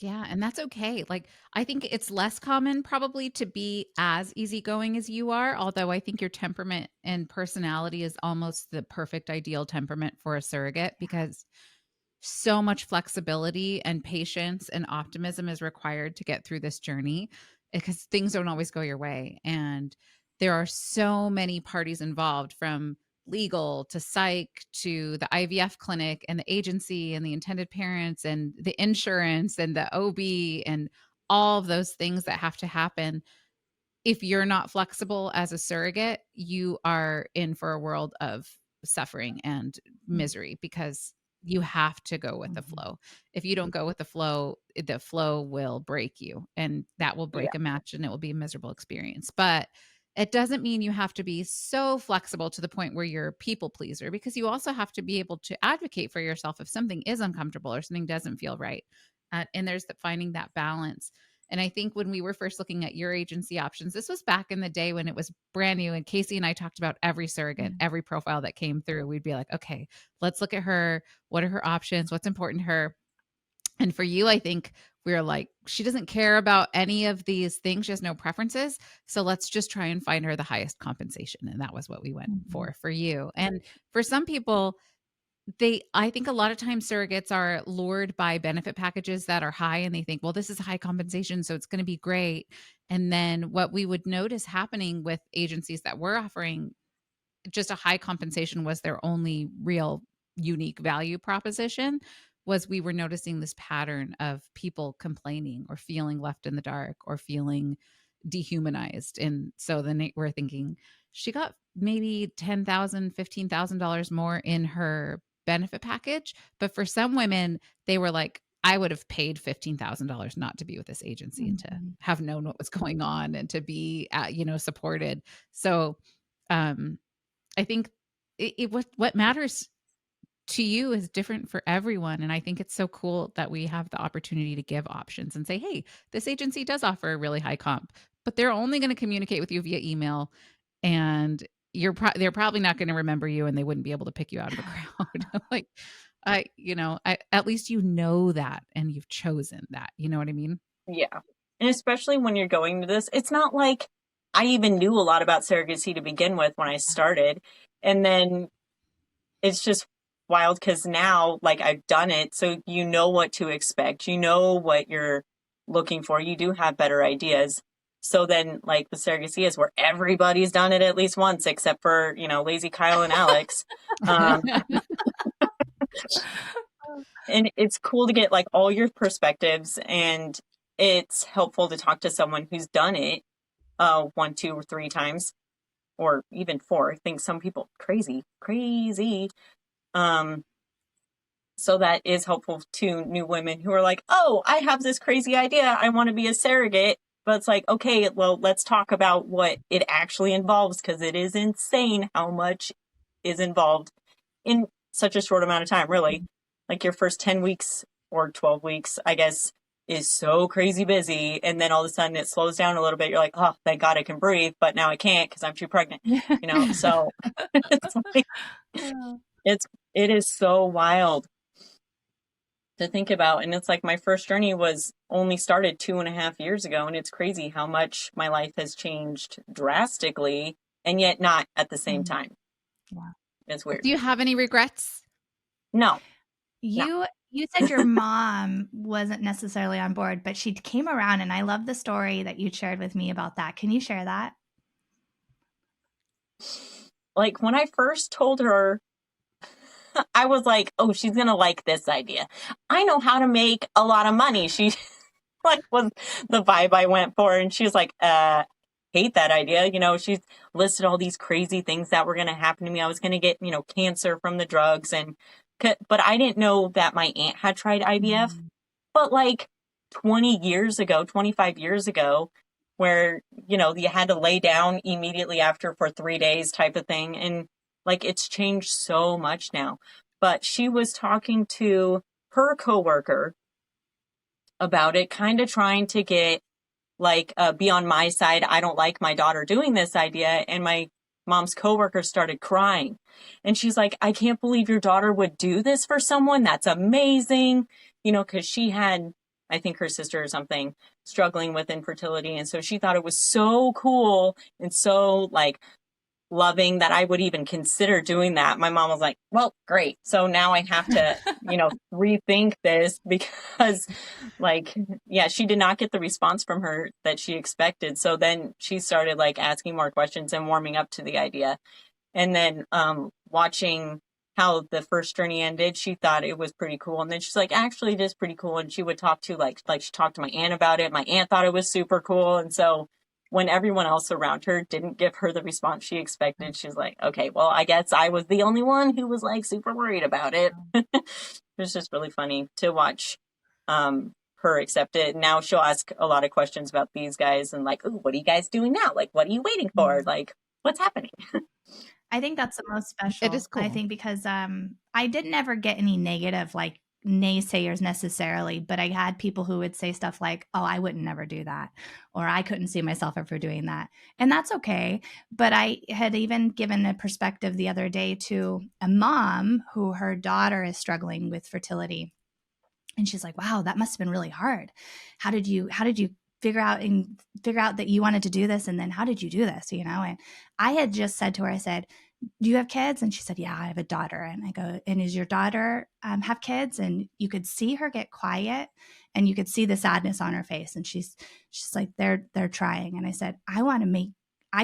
yeah, and that's okay. Like, I think it's less common probably to be as easygoing as you are, although I think your temperament and personality is almost the perfect ideal temperament for a surrogate, because so much flexibility and patience and optimism is required to get through this journey, because things don't always go your way. And there are so many parties involved, from legal to psych to the IVF clinic and the agency and the intended parents and the insurance and the OB and all of those things that have to happen. If you're not flexible as a surrogate, you are in for a world of suffering and misery, because you have to go with the flow. If you don't go with the flow will break you, and that will break a match, and it will be a miserable experience. But it doesn't mean you have to be so flexible to the point where you're a people pleaser, because you also have to be able to advocate for yourself if something is uncomfortable or something doesn't feel right. And there's finding that balance. And I think when we were first looking at your agency options, this was back in the day when it was brand new. And Casey and I talked about every surrogate, every profile that came through. We'd be like, okay, let's look at her. What are her options? What's important to her? And for you, I think we were like, she doesn't care about any of these things. She has no preferences. So let's just try and find her the highest compensation. And that was what we went for you. And for some people, I think a lot of times surrogates are lured by benefit packages that are high, and they think, well, this is high compensation, so it's going to be great. And then what we would notice happening with agencies that were offering just a high compensation was their only real unique value proposition, was we were noticing this pattern of people complaining or feeling left in the dark or feeling dehumanized. And so then we're thinking, she got maybe $10,000, $15,000 more in her benefit package. But for some women, they were like, I would have paid $15,000 not to be with this agency and to have known what was going on and to be, supported. So I think what matters to you is different for everyone. And I think it's so cool that we have the opportunity to give options and say, hey, this agency does offer a really high comp, but they're only going to communicate with you via email, and they're probably not going to remember you, and they wouldn't be able to pick you out of a crowd. Like, at least that, and you've chosen that. You know what I mean? Yeah. And especially when you're going to this, it's not like I even knew a lot about surrogacy to begin with when I started. And then it's just wild because now, like, I've done it. So you know what to expect. You know what you're looking for. You do have better ideas. So then, like, the surrogacy is where everybody's done it at least once, except for, lazy Kyle and Alex. And it's cool to get, like, all your perspectives, and it's helpful to talk to someone who's done it 1, 2, or 3 times, or even 4. I think some people crazy. So that is helpful to new women who are like, oh, I have this crazy idea. I want to be a surrogate. But it's like, okay, well, let's talk about what it actually involves, because it is insane how much is involved in such a short amount of time, really. Like your first 10 weeks or 12 weeks, I guess, is so crazy busy. And then all of a sudden it slows down a little bit. You're like, oh, thank God I can breathe, but now I can't because I'm too pregnant, so it's like, it is so wild to think about. And it's like my first journey was only started 2.5 years ago. And it's crazy how much my life has changed drastically, and yet not at the same time. Wow. It's weird. Do you have any regrets? No. You said your mom wasn't necessarily on board, but she came around, and I love the story that you shared with me about that. Can you share that? Like, when I first told her, I was like, oh, she's going to like this idea. I know how to make a lot of money. She was the vibe I went for. And she was like, hate that idea. She's listed all these crazy things that were going to happen to me. I was going to get, cancer from the drugs. But I didn't know that my aunt had tried IVF. But like 25 years ago, where, you had to lay down immediately after for 3 days type of thing. And like, it's changed so much now. But she was talking to her coworker about it, kind of trying to get, like, be on my side. I don't like my daughter doing this idea. And my mom's coworker started crying. And she's like, I can't believe your daughter would do this for someone. That's amazing. Because she had, I think her sister or something, struggling with infertility. And so she thought it was so cool and so, like, loving that I would even consider doing that. My mom was like, well, great. So now I have to, rethink this, because, like, yeah, she did not get the response from her that she expected. So then she started, like, asking more questions and warming up to the idea. And then watching how the first journey ended, she thought it was pretty cool. And then she's like, actually, it is pretty cool. And she would talk to like she talked to my aunt about it. My aunt thought it was super cool. And so when everyone else around her didn't give her the response she expected, she's like, okay, well, I guess I was the only one who was like super worried about it. It was just really funny to watch her accept it. Now she'll ask a lot of questions about these guys and like, ooh, what are you guys doing now? Like, what are you waiting for? Like, what's happening? I think that's the most special. It is cool. I think because I didn't ever get any negative like naysayers necessarily, but I had people who would say stuff like, oh, I wouldn't never do that, or I couldn't see myself ever doing that. And that's okay. But I had even given a perspective the other day to a mom who her daughter is struggling with fertility. And she's like, wow, that must have been really hard. How did you figure out that you wanted to do this? And then how did you do this? You know? And I had just said to her, I said, do you have kids? And she said, yeah, I have a daughter. And I go, and is your daughter have kids? And you could see her get quiet and you could see the sadness on her face. And she's like, they're trying. And I said, I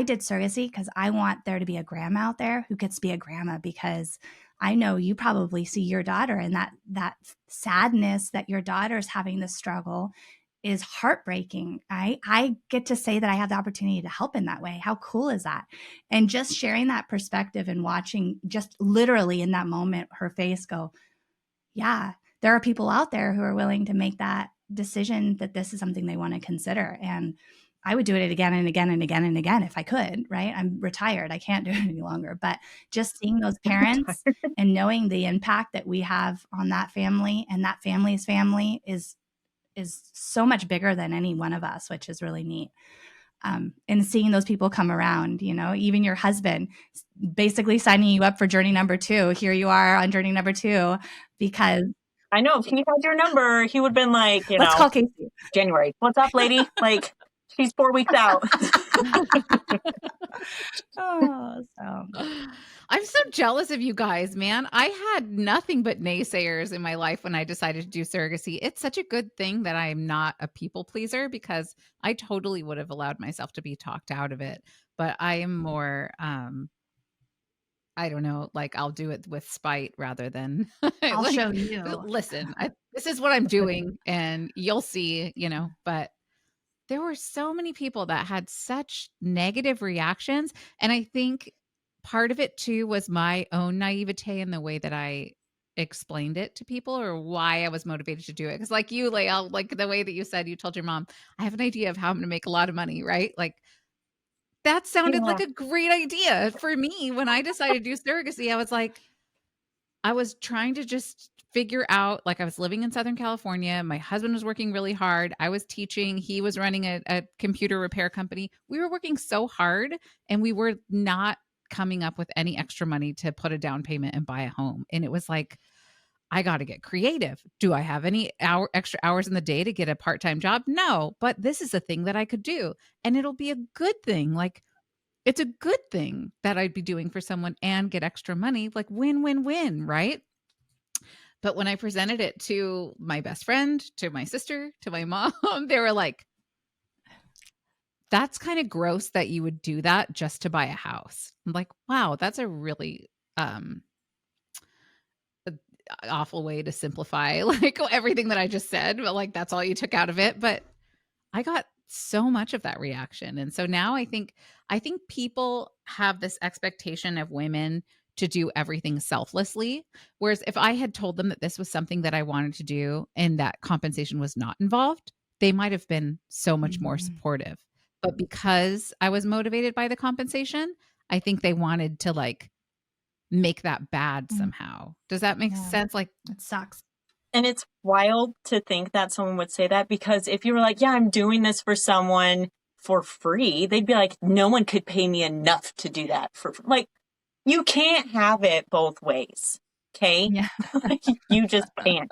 did surrogacy because I want there to be a grandma out there who gets to be a grandma, because I know you probably see your daughter and that sadness that your daughter's having this struggle is heartbreaking. I get to say that I have the opportunity to help in that way. How cool is that? And just sharing that perspective and watching just literally in that moment, her face go, yeah, there are people out there who are willing to make that decision that this is something they want to consider. And I would do it again and again and again and again if I could, right? I'm retired. I can't do it any longer. But just seeing those parents and knowing the impact that we have on that family and that family's family is so much bigger than any one of us, which is really neat. And seeing those people come around, you know, even your husband basically signing you up for journey number 2. Here you are on journey number 2, because I know if he had your number, he would have been like, let's call Casey. January. What's up, lady? Like, she's 4 weeks out. I'm so jealous of you guys, man. I had nothing but naysayers in my life when I decided to do surrogacy. It's such a good thing that I'm not a people pleaser, because I totally would have allowed myself to be talked out of it. But I am more, I don't know, like I'll do it with spite rather than I'll like, show you. Listen, this is what I'm doing and you'll see, you know. But there were so many people that had such negative reactions. And I think part of it too was my own naivete in the way that I explained it to people, or why I was motivated to do it. Because like you, Lael, like the way that you said, you told your mom, I have an idea of how I'm going to make a lot of money, right? Like that sounded like a great idea for me. When I decided to do surrogacy, I was like, I was trying to just figure out, like I was living in Southern California. My husband was working really hard. I was teaching. He was running a computer repair company. We were working so hard and we were not coming up with any extra money to put a down payment and buy a home. And it was like, I got to get creative. Do I have any extra hours in the day to get a part-time job? No, but this is a thing that I could do. And it'll be a good thing. Like, it's a good thing that I'd be doing for someone and get extra money, like win, win, win, right? But when I presented it to my best friend, to my sister, to my mom, they were like, that's kind of gross that you would do that just to buy a house. I'm like, wow, that's a really awful way to simplify like everything that I just said. But like, that's all you took out of it. But I got so much of that reaction. And so now I think people have this expectation of women to do everything selflessly. Whereas if I had told them that this was something that I wanted to do and that compensation was not involved, they might have been so much more supportive. But because I was motivated by the compensation, I think they wanted to like make that bad somehow. Does that make sense? Like, it sucks. And it's wild to think that someone would say that, because if you were like, yeah, I'm doing this for someone for free, they'd be like, no one could pay me enough to do that for free. Like, you can't have it both ways. Okay. Yeah. You just can't.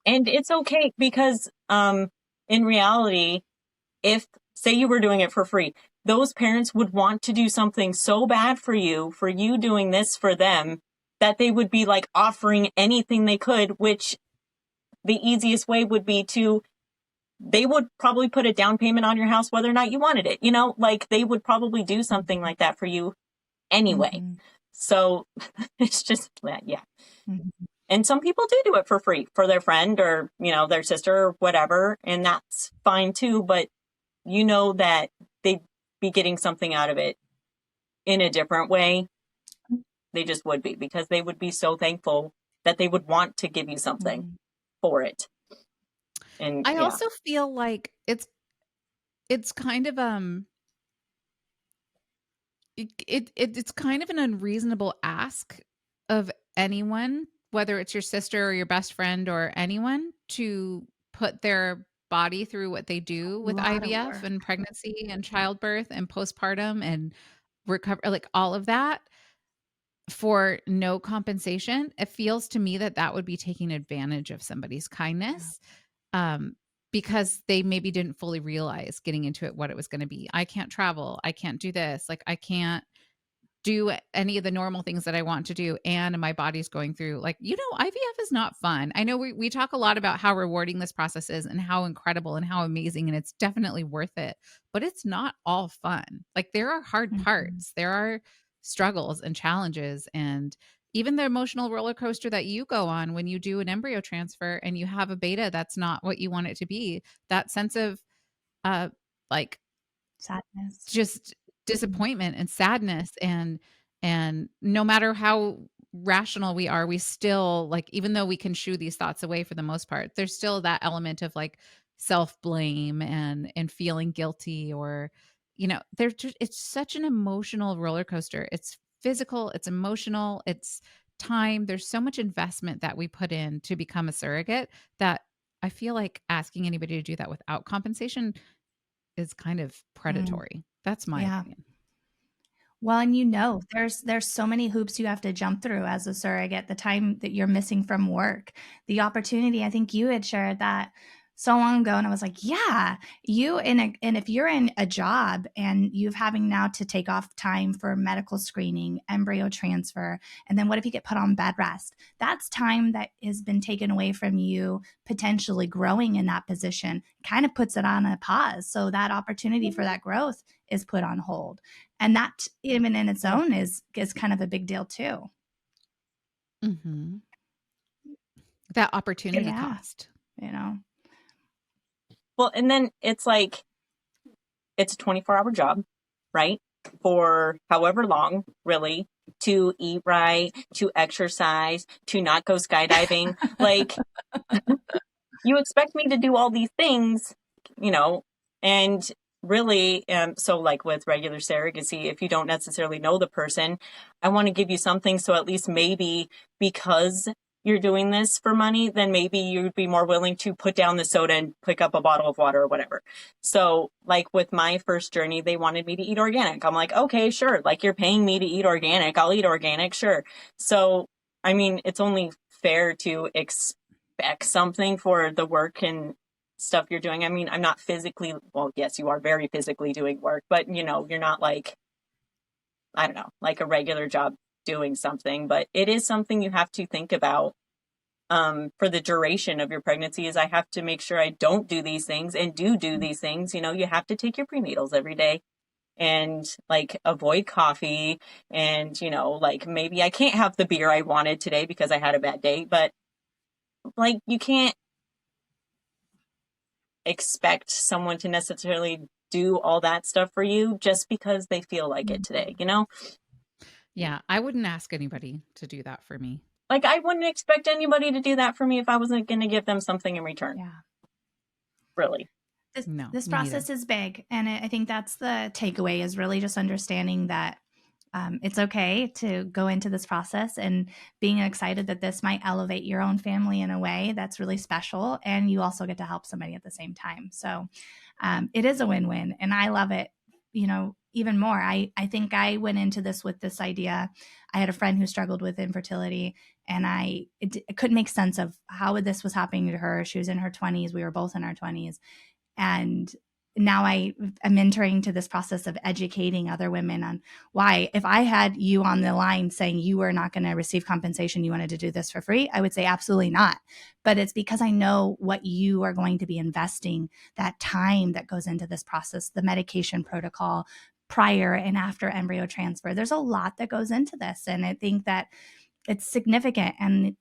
And it's okay, because in reality, if say you were doing it for free, those parents would want to do something so bad for you doing this for them, that they would be like offering anything they could, which the easiest way would be they would probably put a down payment on your house, whether or not you wanted it, you know, like they would probably do something like that for you anyway. So it's just, yeah. Mhm. And some people do it for free for their friend or, their sister or whatever. And that's fine too. But that they'd be getting something out of it in a different way. They just would be, because they would be so thankful that they would want to give you something Mhm. for it. And I also feel like it's kind of it's kind of an unreasonable ask of anyone, whether it's your sister or your best friend or anyone, to put their body through what they do with Lot of IVF work. and pregnancy and childbirth and postpartum and recover, like all of that, for no compensation. It feels to me that that would be taking advantage of somebody's kindness, um, because they maybe didn't fully realize getting into it what it was going to be. I can't travel. I can't do this. Like, I can't do any of the normal things that I want to do, and my body's going through, like, IVF is not fun. I know we talk a lot about how rewarding this process is and how incredible and how amazing, and it's definitely worth it, but it's not all fun. Like, there are hard Mhm. parts. There are struggles and challenges, and even the emotional roller coaster that you go on when you do an embryo transfer and you have a beta that's not what you want it to be, that sense of uh like Sadness. just disappointment and sadness, and no matter how rational we are, we still, like, even though we can shoo these thoughts away for the most part, there's still that element of like self-blame and feeling guilty, or there's just, it's such an emotional roller coaster. It's physical, it's emotional, it's time. There's so much investment that we put in to become a surrogate that I feel like asking anybody to do that without compensation is kind of Mm. predatory. That's my Yeah. opinion. Well, and there's so many hoops you have to jump through as a surrogate, the time that you're missing from work, the opportunity. I think you had shared that so long ago, and I was like, yeah, and if you're in a job and you're having now to take off time for medical screening, embryo transfer, and then what if you get put on bed rest? That's time that has been taken away from you potentially growing in that position. Kind of puts it on a pause. So that opportunity for that growth is put on hold. And that even in its yeah. own is kind of a big deal too. Mm-hmm. That opportunity Yeah, cost. you know. Well, and then it's like, it's a 24-hour job, right? For however long, really, to eat right, to exercise, to not go skydiving. Like, you expect me to do all these things, and really, so like with regular surrogacy, if you don't necessarily know the person, I want to give you something. So at least maybe because you're doing this for money, then maybe you'd be more willing to put down the soda and pick up a bottle of water or whatever. So like with my first journey, they wanted me to eat organic. I'm like, okay, sure. Like, you're paying me to eat organic. I'll eat organic. Sure. So, I mean, it's only fair to expect something for the work and stuff you're doing. I mean, I'm not physically, well, yes, you are very physically doing work, but you're not like, I don't know, like a regular job doing something, but it is something you have to think about. For the duration of your pregnancy, is I have to make sure I don't do these things and do these things. You have to take your prenatals every day and like avoid coffee, and like, maybe I can't have the beer I wanted today because I had a bad day, but like, you can't expect someone to necessarily do all that stuff for you just because they feel like it today, Yeah, I wouldn't ask anybody to do that for me. Like, I wouldn't expect anybody to do that for me if I wasn't going to give them something in return. Yeah. Really. No, This me neither. process is big, and I think that's the takeaway, is really just understanding that it's okay to go into this process and being excited that this might elevate your own family in a way that's really special, and you also get to help somebody at the same time. So it is a win-win, and I love it. Even more. I think I went into this with this idea. I had a friend who struggled with infertility, and I couldn't make sense of how this was happening to her. She was in her 20s. We were both in our 20s, and now I am entering to this process of educating other women on why. If I had you on the line saying you were not going to receive compensation, you wanted to do this for free, I would say absolutely not. But it's because I know what you are going to be investing, that time that goes into this process, the medication protocol, prior and after embryo transfer. There's a lot that goes into this. And I think that it's significant, and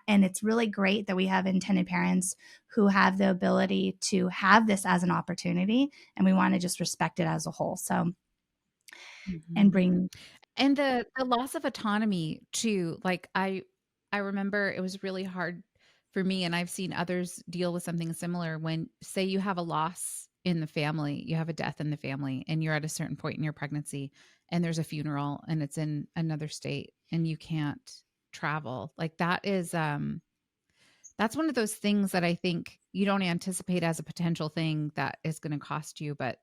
it's really great that we have intended parents who have the ability to have this as an opportunity, and we want to just respect it as a whole. So, and bring. And the loss of autonomy too, like I remember it was really hard for me, and I've seen others deal with something similar when, say, you have a loss in the family, you have a death in the family, and you're at a certain point in your pregnancy, and there's a funeral and it's in another state and you can't travel. Like that is that's one of those things that I think you don't anticipate as a potential thing that is going to cost you, but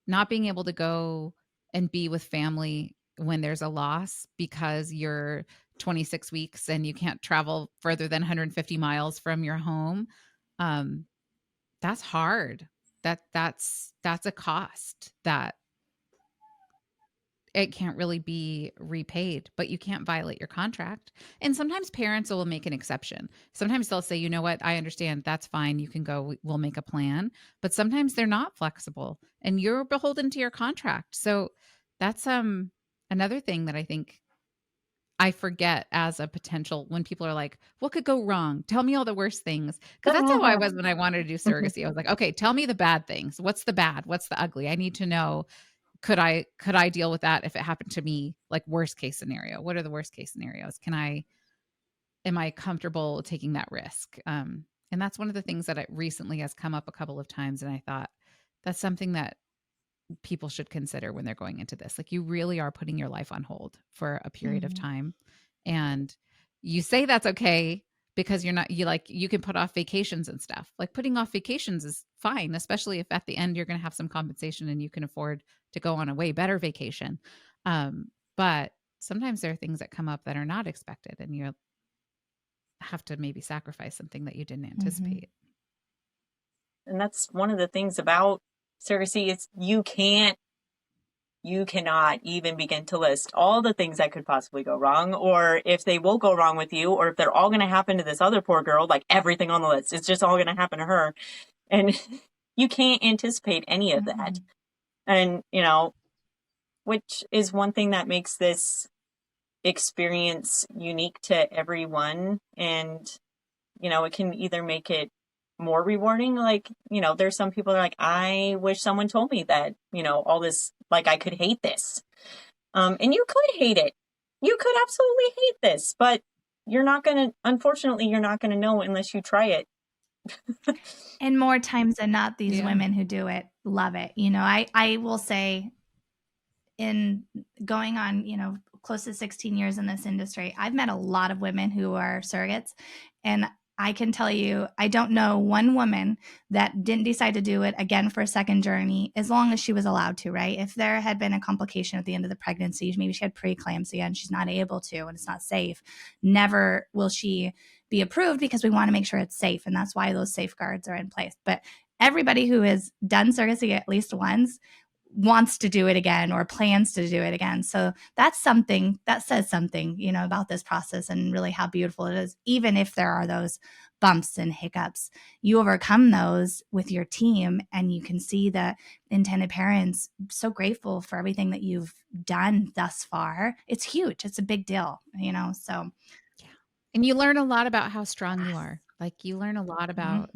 not being able to go and be with family when there's a loss because you're 26 weeks and you can't travel further than 150 miles from your home, that's hard. That's a cost that it can't really be repaid, but you can't violate your contract. And sometimes parents will make an exception. Sometimes they'll say, you know what, I understand, that's fine, you can go, we'll make a plan. But sometimes they're not flexible and you're beholden to your contract. So that's another thing that I think I forget as a potential when people are like, what could go wrong? Tell me all the worst things. Because that's how I was when I wanted to do surrogacy. I was like, okay, tell me the bad things. What's the bad? What's the ugly? I need to know, could I deal with that if it happened to me? Like worst case scenario. What are the worst case scenarios? Am I comfortable taking that risk? And that's one of the things that it recently has come up a couple of times. And I thought that's something that people should consider when they're going into this. Like you really are putting your life on hold for a period of time. And you say that's okay because you can put off vacations and stuff. Like putting off vacations is fine, especially if at the end you're going to have some compensation and you can afford to go on a way better vacation. But sometimes there are things that come up that are not expected and you have to maybe sacrifice something that you didn't anticipate. And that's one of the things about surrogacy is you cannot even begin to list all the things that could possibly go wrong, or if they will go wrong with you, or if they're all going to happen to this other poor girl, like everything on the list, it's just all going to happen to her. And you can't anticipate any of that. And, which is one thing that makes this experience unique to everyone. And, it can either make it more rewarding. Like, there's some people that are like, I wish someone told me that, all this, like I could hate this. And you could hate it. You could absolutely hate this, but unfortunately, you're not going to know unless you try it. And more times than not, these women who do it love it. I will say, in going on, close to 16 years in this industry, I've met a lot of women who are surrogates, and I can tell you, I don't know one woman that didn't decide to do it again for a second journey, as long as she was allowed to, right? If there had been a complication at the end of the pregnancy, maybe she had preeclampsia and she's not able to, and it's not safe, never will she be approved, because we want to make sure it's safe. And that's why those safeguards are in place. But everybody who has done surrogacy at least once wants to do it again or plans to do it again. So that's something that says something, about this process and really how beautiful it is. Even if there are those bumps and hiccups, you overcome those with your team, and you can see the intended parents so grateful for everything that you've done thus far. It's huge. It's a big deal, so. Yeah. And you learn a lot about how strong you are. Like you learn a lot about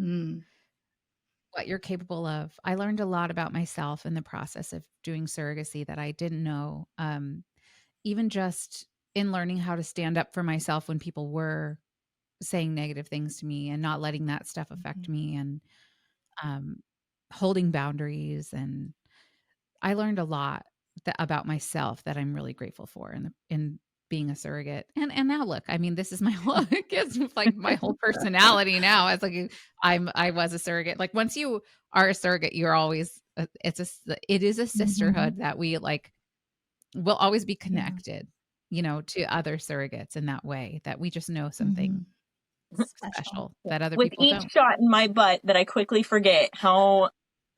what you're capable of. I learned a lot about myself in the process of doing surrogacy that I didn't know. Even just in learning how to stand up for myself when people were saying negative things to me and not letting that stuff affect me, and holding boundaries. And I learned a lot about myself that I'm really grateful for in being a surrogate. And now look, I mean, this is my whole, it's like my whole personality now. It's like, I was a surrogate. Like once you are a surrogate, you're always, it is a sisterhood that we like, will always be connected, to other surrogates in that way, that we just know something special that other with people each don't. shot in my butt that I quickly forget how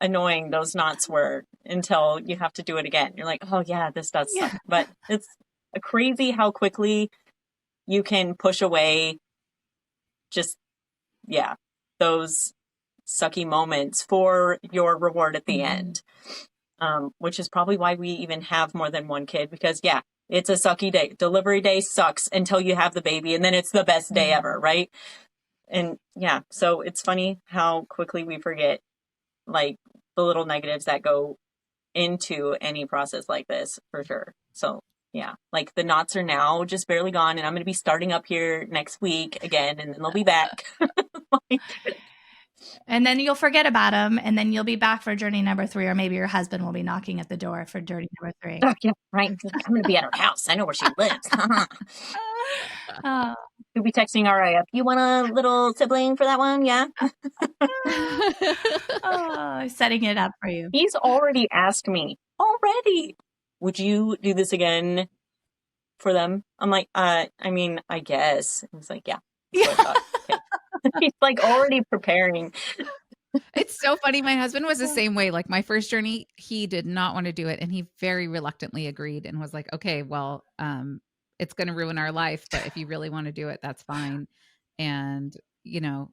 annoying those knots were until you have to do it again. You're like, oh yeah, this does suck. But it's crazy how quickly you can push away just, those sucky moments for your reward at the end. which is probably why we even have more than one kid, because yeah, it's a sucky day. Delivery day sucks until you have the baby, and then it's the best day ever, right? And yeah, so it's funny how quickly we forget like the little negatives that go into any process like this, for sure. So yeah, like the knots are now just barely gone, and I'm going to be starting up here next week again, and then they'll be back. And then you'll forget about them, and then you'll be back for journey number 3, or maybe your husband will be knocking at the door for journey number 3. Oh, yeah, right. I'm going to be at her house. I know where she lives. Oh. You'll be texting RIF. You want a little sibling for that one? Yeah. Oh, setting it up for you. He's already asked me already, would you do this again for them? I'm like, I mean, I guess. He's like, yeah. Okay. He's like already preparing. It's so funny. My husband was the same way. Like my first journey, he did not want to do it, and he very reluctantly agreed and was like, okay, well, it's going to ruin our life, but if you really want to do it, that's fine. And you know,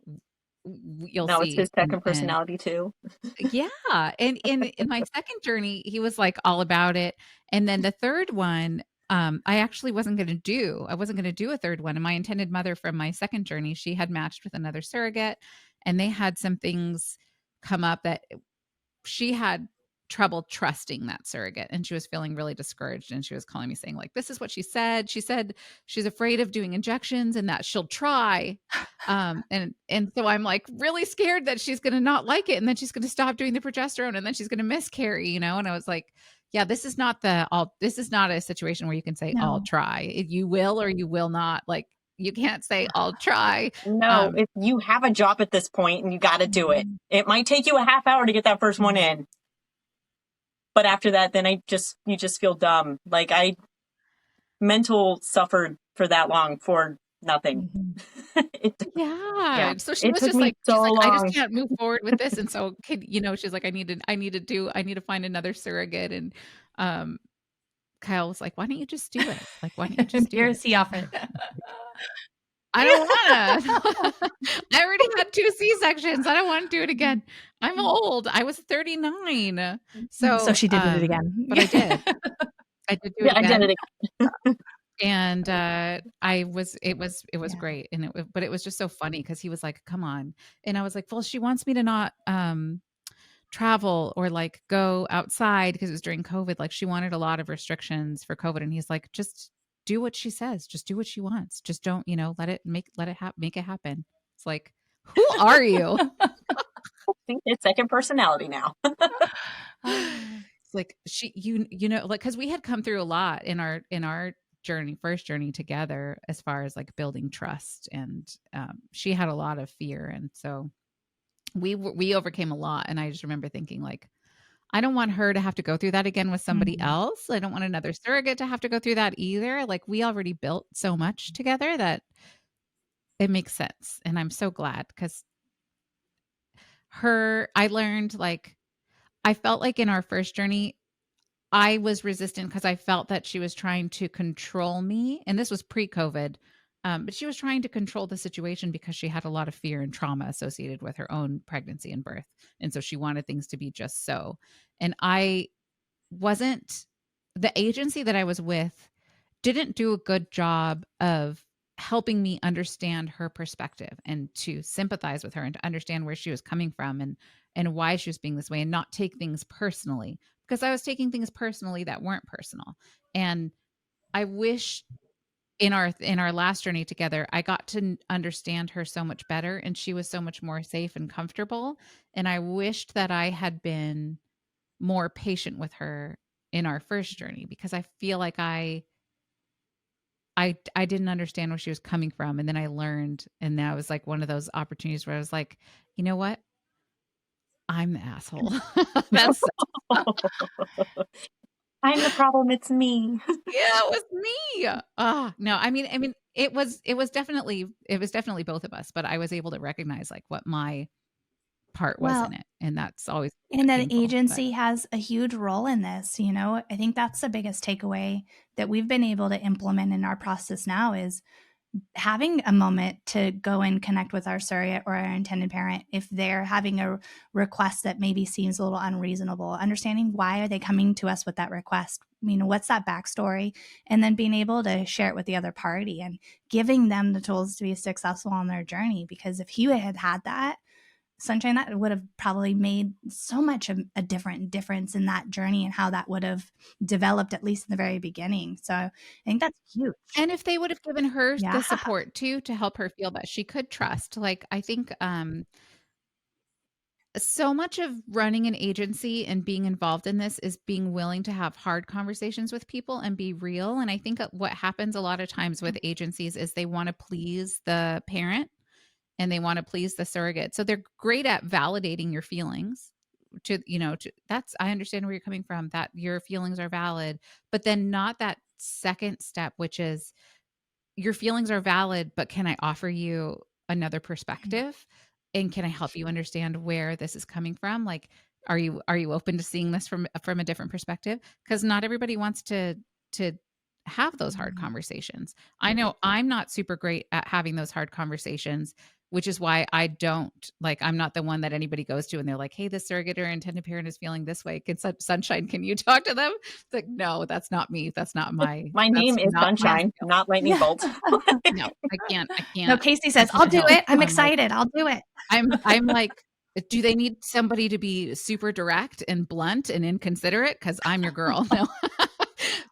you'll Now see. it's his second personality too. Yeah. And in my second journey, he was like all about it. And then the third one, I actually wasn't going to do. I wasn't going to do a third one. And my intended mother from my second journey, she had matched with another surrogate, and they had some things come up that she had trouble trusting that surrogate, and she was feeling really discouraged, and she was calling me saying like, this is what she said she's afraid of doing injections and that she'll try, and so I'm like really scared that she's going to not like it, and then she's going to stop doing the progesterone, and then she's going to miscarry, you know. And I was like, yeah, this is not a situation where you can say, No. I'll try. You will or you will not. Like, you can't say I'll try. No, if you have a job at this point and you got to do it, it might take you a half hour to get that first one in. But after that, then you just feel dumb. Like mental suffered for that long for nothing. Yeah. So she was just like, she's like, I just can't move forward with this. And so, she's like, I need to find another surrogate. And Kyle was like, why don't you just do it? Like, why don't you just do it? Here's the offer. I don't want to. I already had 2 C-sections. I don't want to do it again. I'm old. I was 39. So she did it again. But I did. I did do it again. I did it again. And it was great. And but it was just so funny because he was like, come on. And I was like, well, she wants me to not travel or like go outside because it was during COVID. Like she wanted a lot of restrictions for COVID. And he's like, just do what she says. Just do what she wants. Just don't, make it happen. It's like, who are you? I think it's second personality now. It's like like, cause we had come through a lot in our first journey together, as far as like building trust. And she had a lot of fear. And so we overcame a lot. And I just remember thinking like, I don't want her to have to go through that again with somebody else. I don't want another surrogate to have to go through that either. Like we already built so much together that it makes sense. And I'm so glad because I learned, like, I felt like in our first journey, I was resistant because I felt that she was trying to control me. And this was pre-COVID. But she was trying to control the situation because she had a lot of fear and trauma associated with her own pregnancy and birth. And so she wanted things to be just so. And the agency that I was with didn't do a good job of helping me understand her perspective and to sympathize with her and to understand where she was coming from and why she was being this way and not take things personally, because I was taking things personally that weren't personal. And I wish in our last journey together, I got to understand her so much better, and she was so much more safe and comfortable. And I wished that I had been more patient with her in our first journey, because I feel like I didn't understand where she was coming from. And then I learned, and that was like one of those opportunities where I was like, you know what? I'm the asshole. That's I'm the problem. It's me. Yeah, it was me. No, I mean, it was definitely both of us, but I was able to recognize like what my part was in it. And that's always and that agency has a huge role in this. I think that's the biggest takeaway that we've been able to implement in our process now is having a moment to go and connect with our surrogate or our intended parent if they're having a request that maybe seems a little unreasonable, understanding why are they coming to us with that request, what's that backstory, and then being able to share it with the other party and giving them the tools to be successful on their journey. Because if you had had that, Sunshine, that would have probably made so much of a difference in that journey and how that would have developed, at least in the very beginning. So I think that's huge. And if they would have given her Yeah. the support too to help her feel that she could trust, like I think so much of running an agency and being involved in this is being willing to have hard conversations with people and be real. And I think what happens a lot of times with agencies is they want to please the parent and they want to please the surrogate. So they're great at validating your feelings that's, I understand where you're coming from, that your feelings are valid, but then not that second step, which is your feelings are valid, but can I offer you another perspective? And can I help you understand where this is coming from? Like, are you open to seeing this from a different perspective? Because not everybody wants to have those hard conversations. I know I'm not super great at having those hard conversations, which is why I don't I'm not the one that anybody goes to and they're like, hey, the surrogate or intended parent is feeling this way. Sunshine, can you talk to them? It's like, no, that's not me. That's not My that's name is not my Sunshine, skill. not lightning bolt. No, I can't. No, Casey says, I'll do it. I'm excited. I'll do it. I'm like, do they need somebody to be super direct and blunt and inconsiderate? Because I'm your girl. No.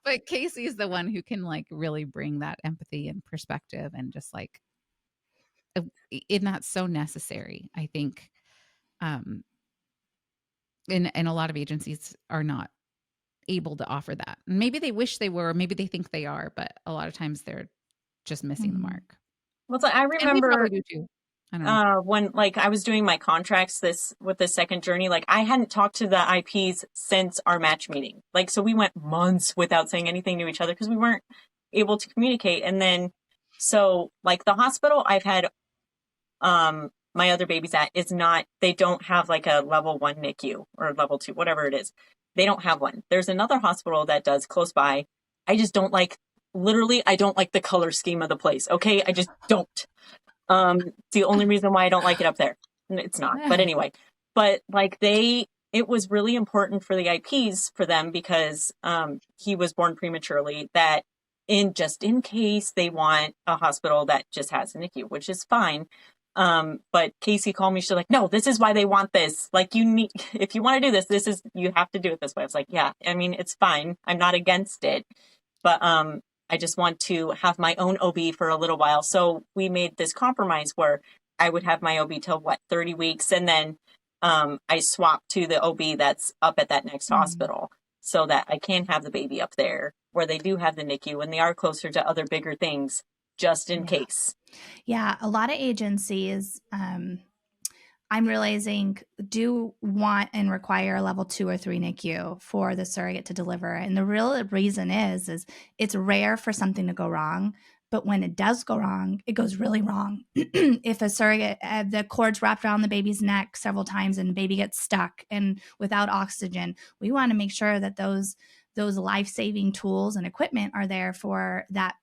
But Casey's the one who can really bring that empathy and perspective and just and that's so necessary. I think and a lot of agencies are not able to offer that. Maybe they wish they were, maybe they think they are, but a lot of times they're just missing the mark. Well, so I And we remember probably do too. I don't know. when I was doing my contracts with the second journey, I hadn't talked to the IPs since our match meeting. So we went months without saying anything to each other because we weren't able to communicate. And then so the hospital I've had my other babies at is not, they don't have a level 1 NICU or level 2, whatever it is. They don't have one. There's another hospital that does close by. I just don't literally, I don't like the color scheme of the place. Okay. I just don't. It's the only reason why I don't like it up there. It's not, but anyway, but it was really important for the IPs for them because, he was born prematurely, that in case they want a hospital that just has a NICU, which is fine. But Casey called me, she's like, no, this is why they want this. You need, if you want to do this, you have to do it this way. I was like, yeah, it's fine. I'm not against it, but, I just want to have my own OB for a little while. So we made this compromise where I would have my OB till 30 weeks. And then, I swapped to the OB that's up at that next hospital so that I can have the baby up there where they do have the NICU and they are closer to other bigger things just in case. Yeah. A lot of agencies, I'm realizing do want and require a level 2 or 3 NICU for the surrogate to deliver. And the real reason is it's rare for something to go wrong. But when it does go wrong, it goes really wrong. If a surrogate, the cord's wrapped around the baby's neck several times and the baby gets stuck and without oxygen, we want to make sure that those life-saving tools and equipment are there for that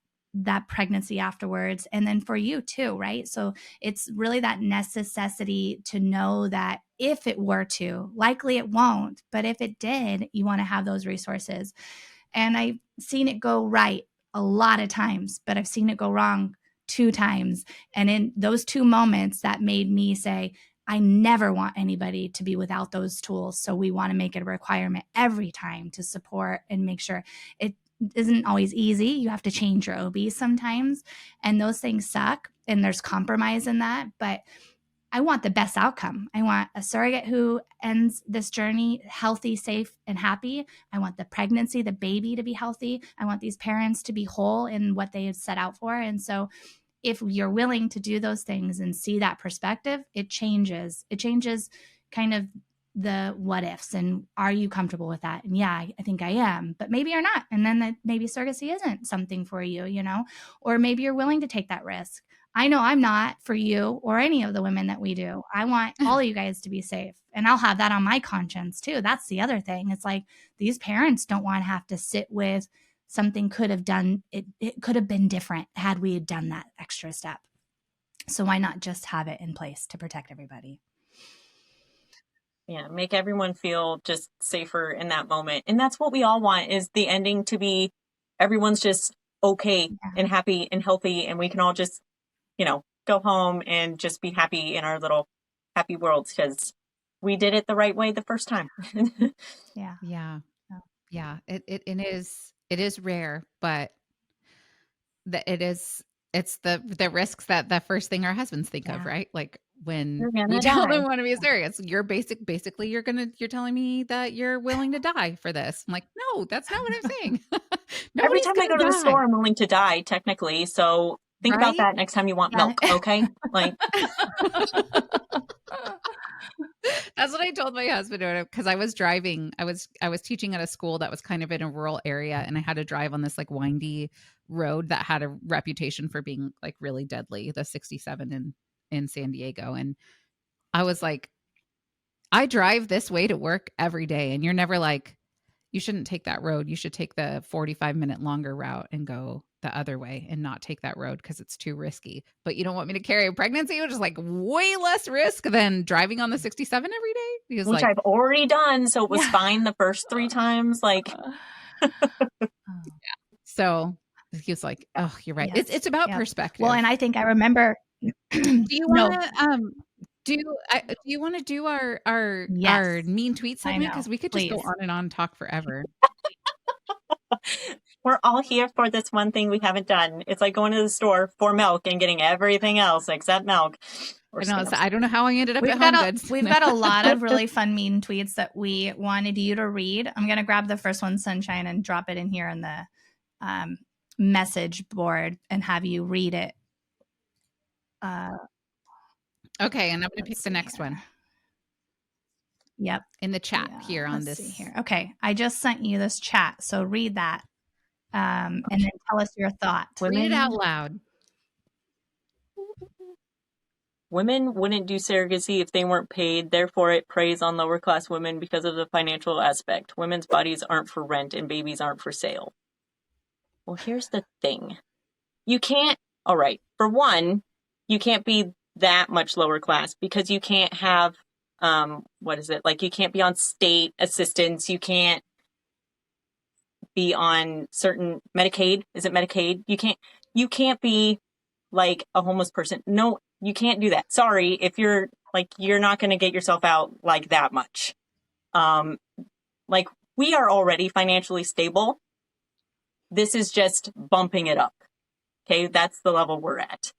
pregnancy afterwards. And then for you too, right? So it's really that necessity to know that if it were to, likely it won't, but if it did, you want to have those resources. And I've seen it go right a lot of times, but I've seen it go wrong 2 times. And in those 2 moments, that made me say, I never want anybody to be without those tools. So we want to make it a requirement every time to support and make sure it isn't always easy. You have to change your OB sometimes, and those things suck, and there's compromise in that. But I want the best outcome. I want a surrogate who ends this journey healthy, safe, and happy. I want the pregnancy, the baby to be healthy. I want these parents to be whole in what they have set out for. And so if you're willing to do those things and see that perspective, it changes kind of the what ifs and are you comfortable with that? And yeah, I think I am, but maybe you're not. And then maybe surrogacy isn't something for you, or maybe you're willing to take that risk. I know I'm not for you or any of the women that we do. I want all of you guys to be safe, and I'll have that on my conscience too. That's the other thing. It's these parents don't want to have to sit with something could have done it could have been different had we done that extra step. So why not just have it in place to protect everybody? Yeah, make everyone feel just safer in that moment. And that's what we all want, is the ending to be everyone's just okay and happy and healthy, and we can all just, go home and just be happy in our little happy worlds because we did it the right way the first time. Yeah. Yeah. Yeah. It is rare, but it's the risks that the first thing our husbands think of, right? Like when You're we gonna tell them die. we want to be serious, basically you're telling me that you're willing to die for this. I'm like, no, that's not what I'm saying. Every Nobody's time I go gonna to the die. store, I'm willing to die, technically. So think about Right? that next time you want milk, okay? Like, That's what I told my husband because I was driving. I was teaching at a school that was kind of in a rural area, and I had to drive on this like windy road that had a reputation for being like really deadly, the 67 in San Diego. And I was like, I drive this way to work every day, and you're never like, you shouldn't take that road. You should take the 45-minute longer route and go the other way and not take that road because it's too risky. But you don't want me to carry a pregnancy, which is like way less risk than driving on the 67 every day. He was which like, I've already done, so it was fine the first 3 times. Like, so he was like, oh, you're right. Yes. It's about Yep. perspective. Well, and I think I remember. Do you No. want to do you want to do our Yes. mean tweet I segment? know. Because we could just go Please. on and on, talk forever. we're all here for this one thing we haven't done. It's like going to the store for milk and getting everything else except milk. I know. So I don't know how I ended up at We've Home got Goods. we've got a lot of really fun mean tweets that we wanted you to read. I'm gonna grab the first one, Sunshine, and drop it in here in the message board and have you read it. Okay, and I'm going to pick the next one. Yep. In the chat here on let's this. see here. Okay, I just sent you this chat, so read that, and then tell us your thoughts. Read it out loud. Women wouldn't do surrogacy if they weren't paid. Therefore, it preys on lower class women because of the financial aspect. Women's bodies aren't for rent and babies aren't for sale. Well, here's the thing. You can't, all right, for one, you can't be that much lower class because you can't have, what is it? Like, you can't be on state assistance. You can't be on certain Medicaid. Is it Medicaid? You can't be like a homeless person. No, you can't do that. Sorry, if you're not going to get yourself out like that much. Like, we are already financially stable. This is just bumping it up. Okay, that's the level we're at.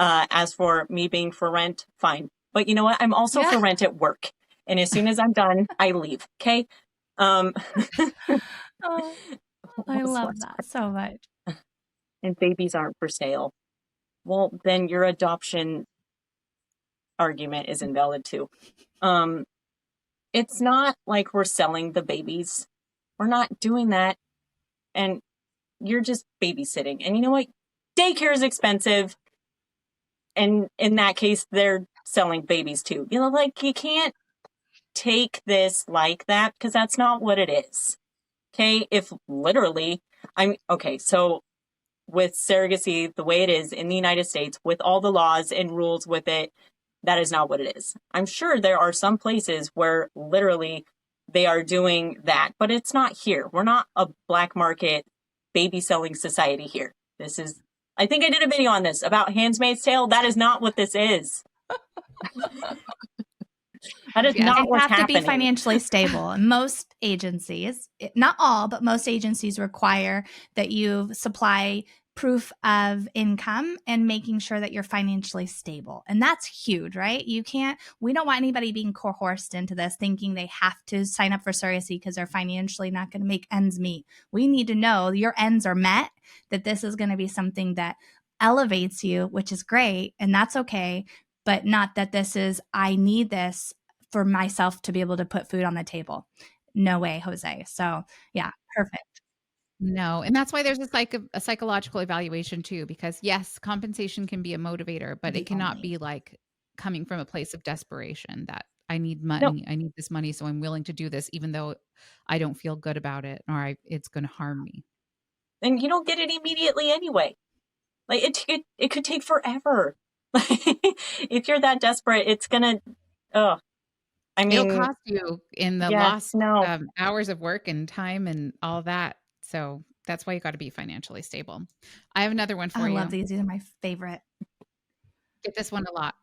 As for me being for rent, fine. But you know what? I'm also for rent at work. And as soon as I'm done, I leave. Okay? Oh, I love that so much. And babies aren't for sale. Well, then your adoption argument is invalid too. It's not like we're selling the babies. We're not doing that. And you're just babysitting. And you know what? Daycare is expensive. And in that case, they're selling babies too. You know, like, you can't take this like that because that's not what it is. Okay? If literally, so with surrogacy, the way it is in the United States, with all the laws and rules with it, that is not what it is. I'm sure there are some places where literally they are doing that, but it's not here. We're not a black market baby selling society here. I think I did a video on this about Handmaid's Tale. That is not what this is. That is not what's happening. You have to be financially stable. Most agencies, not all, but most agencies require that you supply proof of income and making sure that you're financially stable. And that's huge, right? We don't want anybody being coerced into this thinking they have to sign up for surrogacy because they're financially not going to make ends meet. We need to know your ends are met, that this is going to be something that elevates you, which is great. And that's okay. But not that this is, I need this for myself to be able to put food on the table. No way, Jose. So yeah, perfect. No, and that's why there's a psychological evaluation too, because yes, compensation can be a motivator, but it cannot be like coming from a place of desperation that I need money. I need this money, so I'm willing to do this, even though I don't feel good about it or it's going to harm me. and you don't get it immediately anyway. Like it could take forever. If you're that desperate, it's gonna. I It'll mean, cost you in the yeah, lost no. hours of work and time and all that. So that's why you got to be financially stable. I have another one for I you. love these. These are my favorite. Get this one a lot.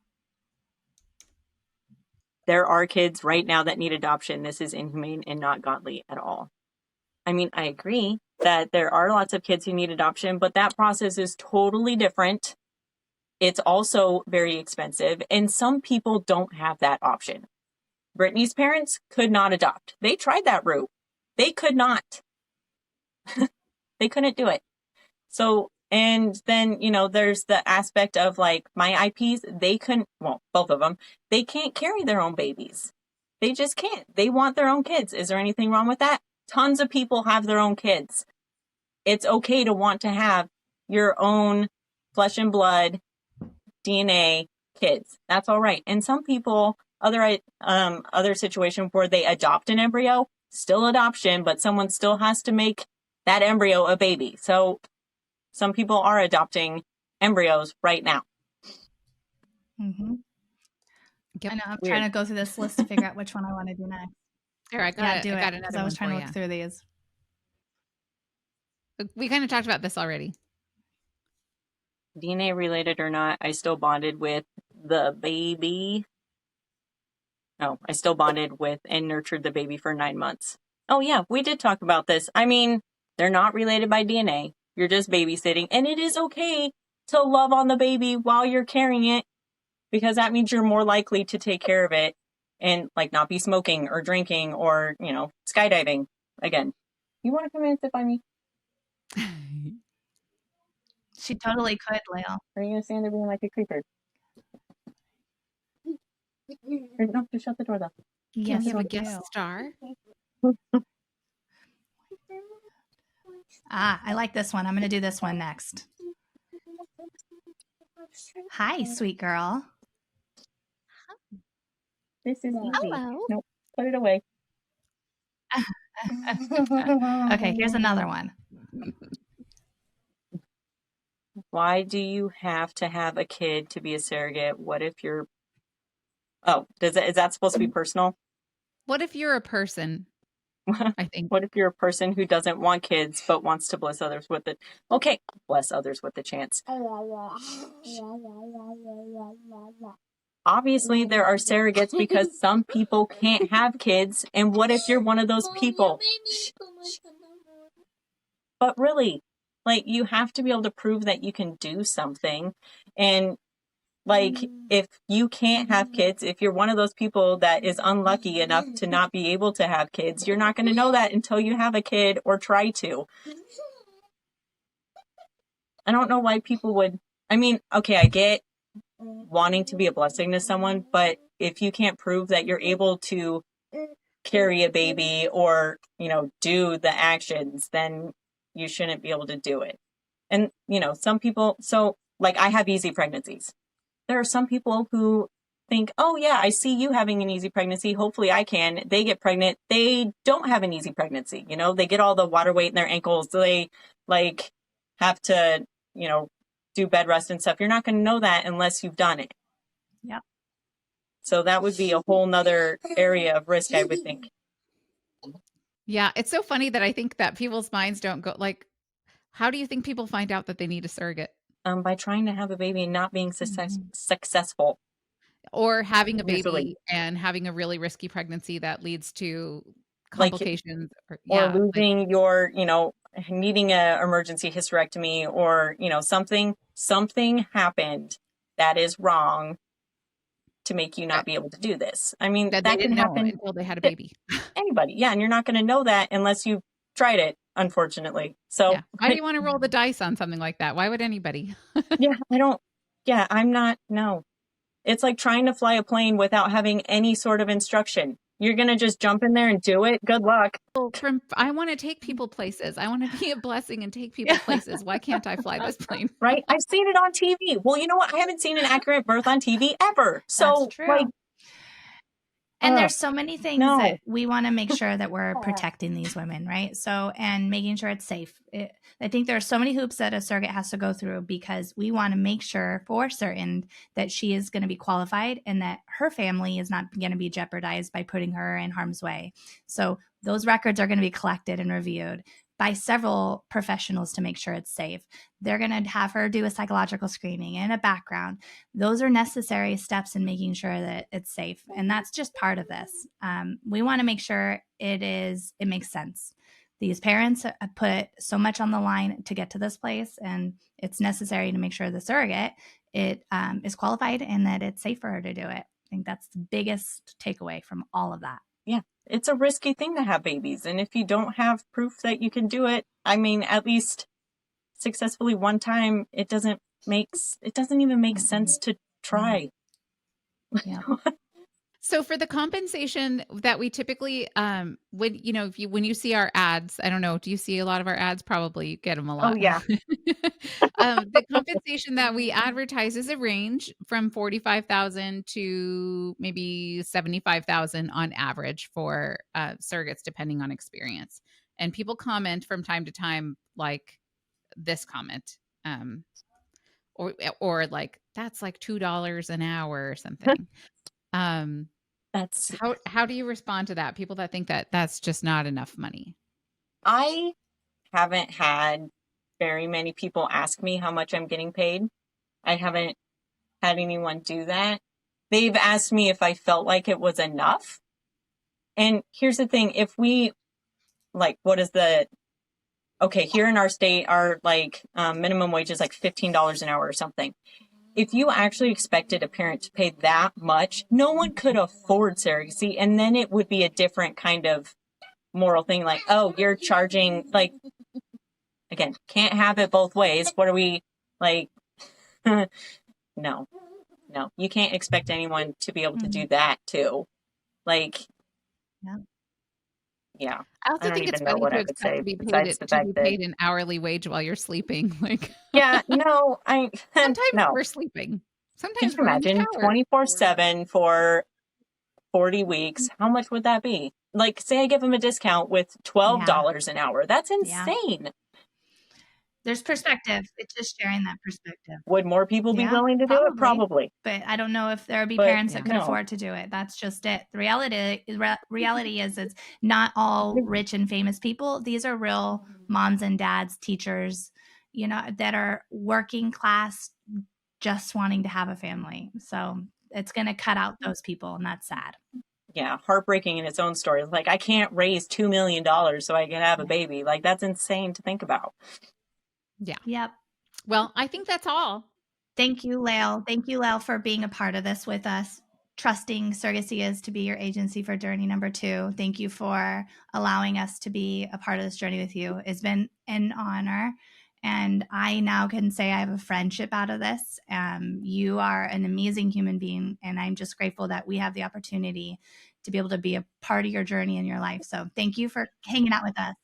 There are kids right now that need adoption. This is inhumane and not godly at all. I mean, I agree that there are lots of kids who need adoption, but that process is totally different. It's also very expensive, and some people don't have that option. Brittany's parents could not adopt. They tried that route. They could not. They couldn't do it. So, and then, there's the aspect of like my IPs, they couldn't, well, both of them, they can't carry their own babies. They just can't. They want their own kids. Is there anything wrong with that? Tons of people have their own kids. It's okay to want to have your own flesh and blood, DNA kids. That's all right. And some people, other situation where they adopt an embryo, still adoption, but someone still has to make that embryo a baby. So some people are adopting embryos right now. Mm-hmm. Yep. I know. I'm Weird. trying to go through this list to figure out which one I want to do next. Here, I got do it. another Because I was one trying to for look you. through these. We kind of talked about this already. DNA related or not, I still bonded with the baby. No, I still bonded with and nurtured the baby for 9 months. Oh yeah, we did talk about this. I mean, they're not related by DNA. You're just babysitting, and it is okay to love on the baby while you're carrying it, because that means you're more likely to take care of it and like not be smoking or drinking or, skydiving. Again, you want to come in and sit by me? She totally could, Lael. Or are you going to stand there being like a creeper? Or, no, just shut the door though. Can we have a we guest do. star? I like this one. I'm going to do this one next. Hi, sweet girl. This is easy. Hello. Nope, put it away. Okay, here's another one. Why do you have to have a kid to be a surrogate? What if you're... Oh, is that supposed to be personal? What if you're a person? I think. What if you're a person who doesn't want kids but wants to bless others with it? Okay, bless others with the chance. Obviously, there are surrogates because some people can't have kids. And what if you're one of those people? But really, like, you have to be able to prove that you can do something. And like, if you can't have kids, if you're one of those people that is unlucky enough to not be able to have kids, you're not going to know that until you have a kid or try to. I don't know why people would... I mean, okay, I get wanting to be a blessing to someone, but if you can't prove that you're able to carry a baby or, do the actions, then you shouldn't be able to do it. And, some people... So, like, I have easy pregnancies. There are some people who think, oh yeah, I see you having an easy pregnancy. Hopefully I can. They get pregnant. They don't have an easy pregnancy. They get all the water weight in their ankles. They like have to, do bed rest and stuff. You're not going to know that unless you've done it. Yeah. So that would be a whole nother area of risk, I would think. Yeah. It's so funny that I think that people's minds don't go like, how do you think people find out that they need a surrogate? By trying to have a baby and not being successful. Or having a baby Usually. and having a really risky pregnancy that leads to complications. Or losing your, needing an emergency hysterectomy or, something happened that is wrong to make you not be able to do this. I mean, that can didn't happen know until they had a baby. Anybody. Yeah. And you're not going to know that unless you've tried it, unfortunately. So yeah. Why do you want to roll the dice on something like that? Why would anybody? I'm not, no. It's like trying to fly a plane without having any sort of instruction. You're going to just jump in there and do it. Good luck. I want to take people places. I want to be a blessing and take people places. Why can't I fly this plane? Right? I've seen it on TV. Well, you know what? I haven't seen an accurate birth on TV ever. So, That's true. And there's so many things no. that we want to make sure that we're protecting these women, right? So, and making sure it's safe. I think there are so many hoops that a surrogate has to go through because we want to make sure for certain that she is going to be qualified and that her family is not going to be jeopardized by putting her in harm's way. So those records are going to be collected and reviewed by several professionals to make sure it's safe. They're going to have her do a psychological screening and a background. Those are necessary steps in making sure that it's safe. And that's just part of this. We want to make sure it makes sense. These parents put so much on the line to get to this place, and it's necessary to make sure the surrogate is qualified and that it's safe for her to do it. I think that's the biggest takeaway from all of that. Yeah, it's a risky thing to have babies. And if you don't have proof that you can do it, I mean, at least successfully one time, it doesn't even make sense to try. Yeah. So for the compensation that we typically, when you see our ads, I don't know, do you see a lot of our ads? Probably you get them a lot. Oh, yeah. The compensation that we advertise is a range from $45,000 to maybe $75,000 on average for surrogates, depending on experience. And people comment from time to time, like this comment, or like that's like $2 an hour or something. That's How do you respond to that? People that think that that's just not enough money. I haven't had very many people ask me how much I'm getting paid. I haven't had anyone do that. They've asked me if I felt like it was enough. And here's the thing, if we like, here in our state, our minimum wage is like $15 an hour or something. If you actually expected a parent to pay that much, no one could afford surrogacy. And then it would be a different kind of moral thing. Like, oh, you're charging, like, again, can't have it both ways. What are we, like, no, you can't expect anyone to be able to do that too. Like, yeah. I also think it's funny to expect to be paid an hourly wage while you're sleeping. Like, yeah, no, sometimes no. we're sleeping. Sometimes Can you imagine 24/7 for 40 weeks? How much would that be? Like, say I give them a discount with $12 an hour. That's insane. Yeah. There's perspective. It's just sharing that perspective. Would more people be willing to do it? Probably. But I don't know if there would be parents that could afford to do it. That's just it. The reality is it's not all rich and famous people. These are real moms and dads, teachers, that are working class, just wanting to have a family. So it's going to cut out those people, and that's sad. Yeah, heartbreaking in its own story. Like, I can't raise $2 million so I can have a baby. Like, that's insane to think about. Yeah. Yep. Well, I think that's all. Thank you, Lael. Thank you, Lael, for being a part of this with us. Trusting Surrogacy is to be your agency for journey number 2. Thank you for allowing us to be a part of this journey with you. It's been an honor. And I now can say I have a friendship out of this. You are an amazing human being. And I'm just grateful that we have the opportunity to be able to be a part of your journey in your life. So thank you for hanging out with us.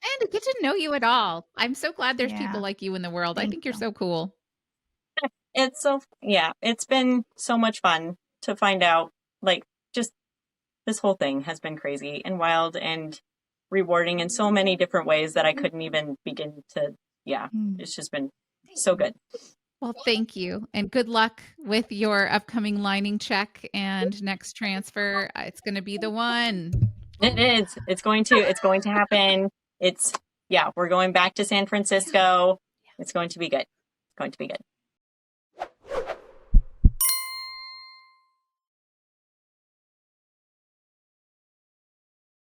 And to get to know you at all. I'm so glad there's people like you in the world. I think you're so cool. It's been so much fun to find out, like, just this whole thing has been crazy and wild and rewarding in so many different ways that I couldn't even begin to, it's just been so good. Well, thank you. And good luck with your upcoming lining check and next transfer. It's going to be the one. It is. It's going to happen. We're going back to San Francisco. It's going to be good.